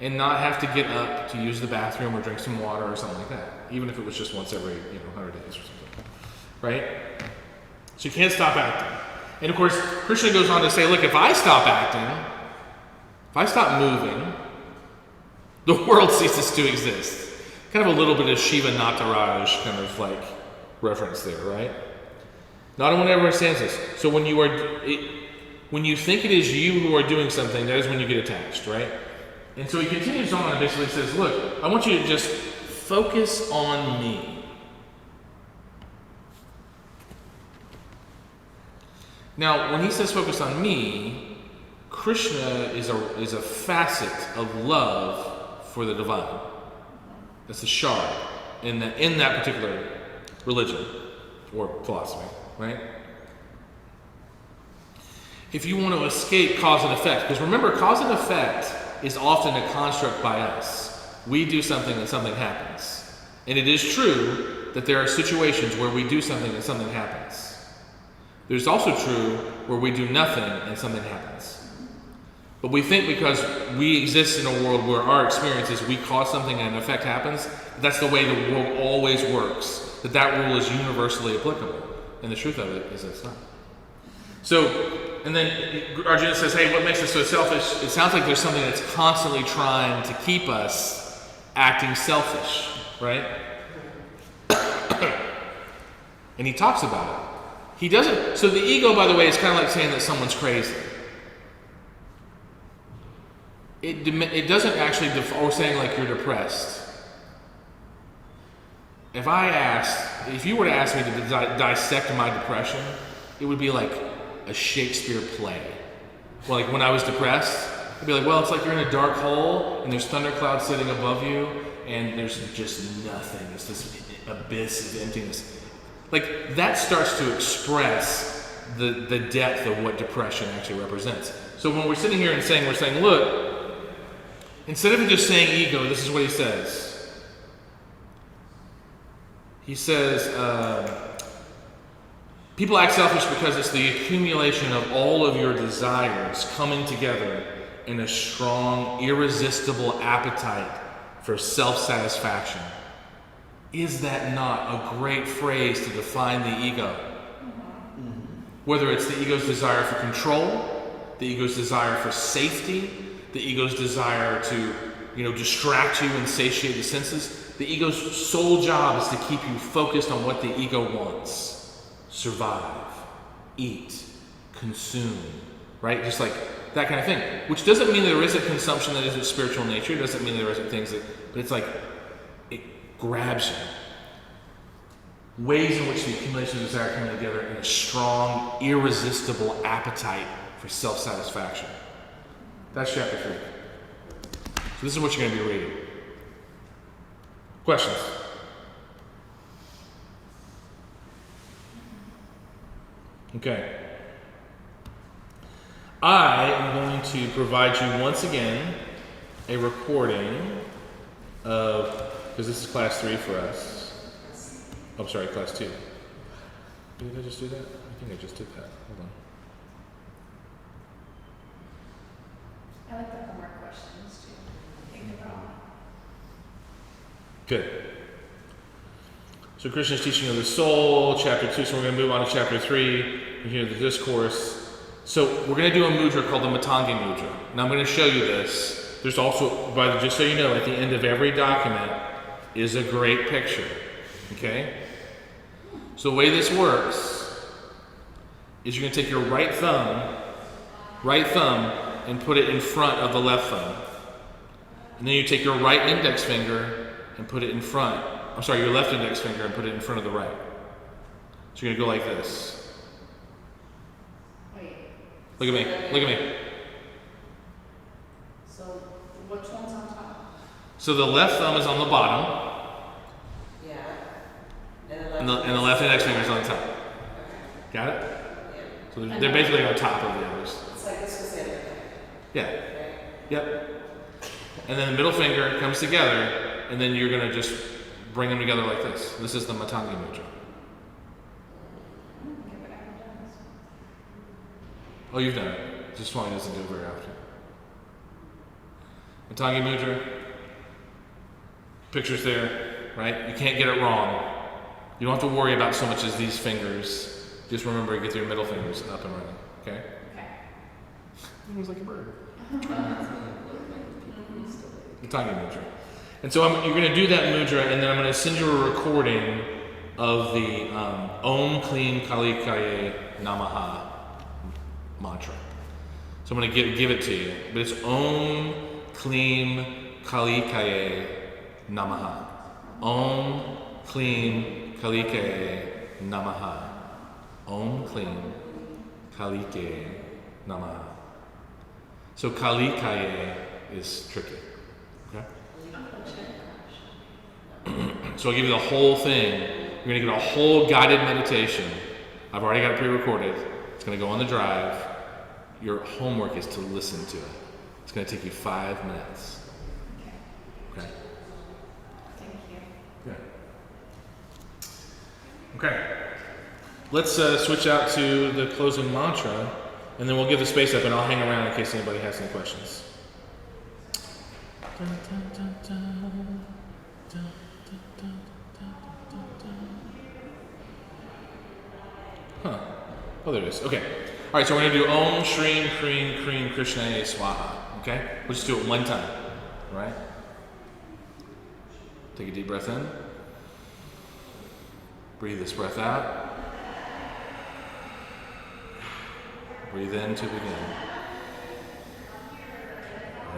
Speaker 1: and not have to get up to use the bathroom or drink some water or something like that, even if it was just once every 100 days or something, right? So you can't stop acting. And of course, Krishna goes on to say, look, if I stop acting, if I stop moving, the world ceases to exist. Kind of a little bit of Shiva Nataraj kind of like reference there, right? Not everyone ever understands this. So when you think it is you who are doing something, that is when you get attached, right? And so he continues on and basically says, look, I want you to just focus on me. Now, when he says focus on me, Krishna is a facet of love for the divine. That's the shard in that particular religion or philosophy, right? If you want to escape cause and effect, because remember, cause and effect is often a construct by us. We do something and something happens. And it is true that there are situations where we do something and something happens. There's also true where we do nothing and something happens. But we think because we exist in a world where our experiences, we cause something and an effect happens, that's the way the world always works, that rule is universally applicable. And the truth of it is it's not. So, and then Arjuna says, hey, what makes us so selfish? It sounds like there's something that's constantly trying to keep us acting selfish, right? And he talks about it. He doesn't, so the ego, by the way, is kind of like saying that someone's crazy. It doesn't actually, or saying like you're depressed. If you were to ask me to dissect my depression, it would be like a Shakespeare play. Well, like when I was depressed, I'd be like, well, it's like you're in a dark hole and there's thunderclouds sitting above you and there's just nothing. It's this abyss of emptiness. Like that starts to express the depth of what depression actually represents. So when we're sitting here and we're saying, look, instead of just saying ego, this is what he says. He says, people act selfish because it's the accumulation of all of your desires coming together in a strong, irresistible appetite for self-satisfaction. Is that not a great phrase to define the ego? Mm-hmm. Whether it's the ego's desire for control, the ego's desire for safety, the ego's desire to, distract you and satiate the senses. The ego's sole job is to keep you focused on what the ego wants. Survive, eat, consume, right? Just like that kind of thing. Which doesn't mean there isn't consumption that isn't spiritual nature. It doesn't mean there isn't things but it's like, it grabs you. Ways in which the accumulation of desire come together in a strong, irresistible appetite for self-satisfaction. That's chapter 3. So this is what you're going to be reading. Questions? Okay. I am going to provide you once again a recording of, because this is class 3 for us. Oh, sorry, class 2. Did I just do that? I think I just did that. Hold on.
Speaker 2: I like the homework questions too. Think about.
Speaker 1: Good. So Krishna's teaching of the soul, chapter 2. So we're going to move on to chapter 3. You hear the discourse. So we're going to do a mudra called the Matangi mudra. Now I'm going to show you this. There's also, just so you know, at the end of every document is a great picture. Okay? So the way this works is you're going to take your right thumb, and put it in front of the left thumb. And then you take your right index finger and put it in front. Your left index finger and put it in front of the right. So you're going to go like this.
Speaker 2: Wait.
Speaker 1: Look at me. Look at me.
Speaker 2: So which one's on top?
Speaker 1: So the left thumb is on the bottom,
Speaker 3: Yeah.
Speaker 1: and the left index finger is on the top.
Speaker 3: Okay.
Speaker 1: Got it?
Speaker 3: Yeah.
Speaker 1: So they're basically on top of the others.
Speaker 3: It's like this was it.
Speaker 1: Yeah.
Speaker 3: Right?
Speaker 1: Yep. And then the middle finger comes together, and then you're going to just bring them together like this. This is the Matangi mudra. Oh, you've done it. Just Swami doesn't do it very often. Matangi mudra. Pictures there, right? You can't get it wrong. You don't have to worry about so much as these fingers. Just remember to get your middle fingers up and running. Okay?
Speaker 2: Okay.
Speaker 1: It was like a bird.
Speaker 4: People used to like.
Speaker 1: Matangi mudra. And so you're going to do that mudra, and then I'm going to send you a recording of the Om Klim Kali Kaye Namaha mantra. So I'm going to give it to you. But it's Om Klim Kali Kaye Namaha. Om Klim Kali Kaye Namaha. Om Klim Kali Kaye Namaha. So Kali Kaye is tricky. Okay? So I'll give you the whole thing. You're going to get a whole guided meditation. I've already got it pre-recorded. It's going to go on the drive. Your homework is to listen to it. It's going to take you 5 minutes. Okay?
Speaker 2: Thank you.
Speaker 1: Yeah. Okay. Let's switch out to the closing mantra, and then we'll give the space up, and I'll hang around in case anybody has any questions. Huh. Oh, there it is. Okay. All right, so we're going to do Om Shreem Hreem Kreem Krishnaye Swaha. Okay? We'll just do it one time. All right? Take a deep breath in. Breathe this breath out. Breathe in to begin.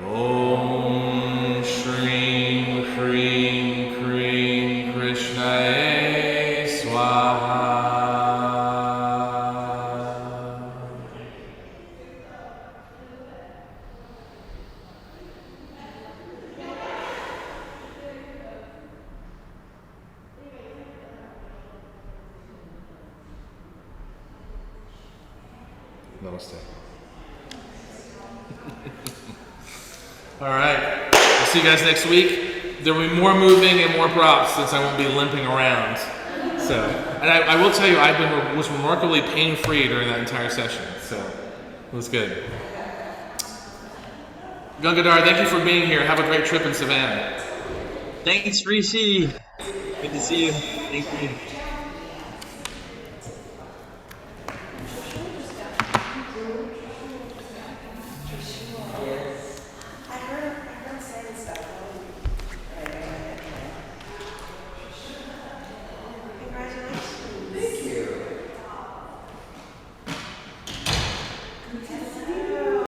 Speaker 1: Om Shreem Hreem Kreem Krishnaye Swaha. Namaste. All right. I'll see you guys next week. There will be more moving and more props since I won't be limping around. So, and I will tell you, was remarkably pain-free during that entire session. So, it was good. Gangadhar, thank you for being here. Have a great trip in Savannah.
Speaker 5: Thanks, Rishi. Good to see you. Thank you.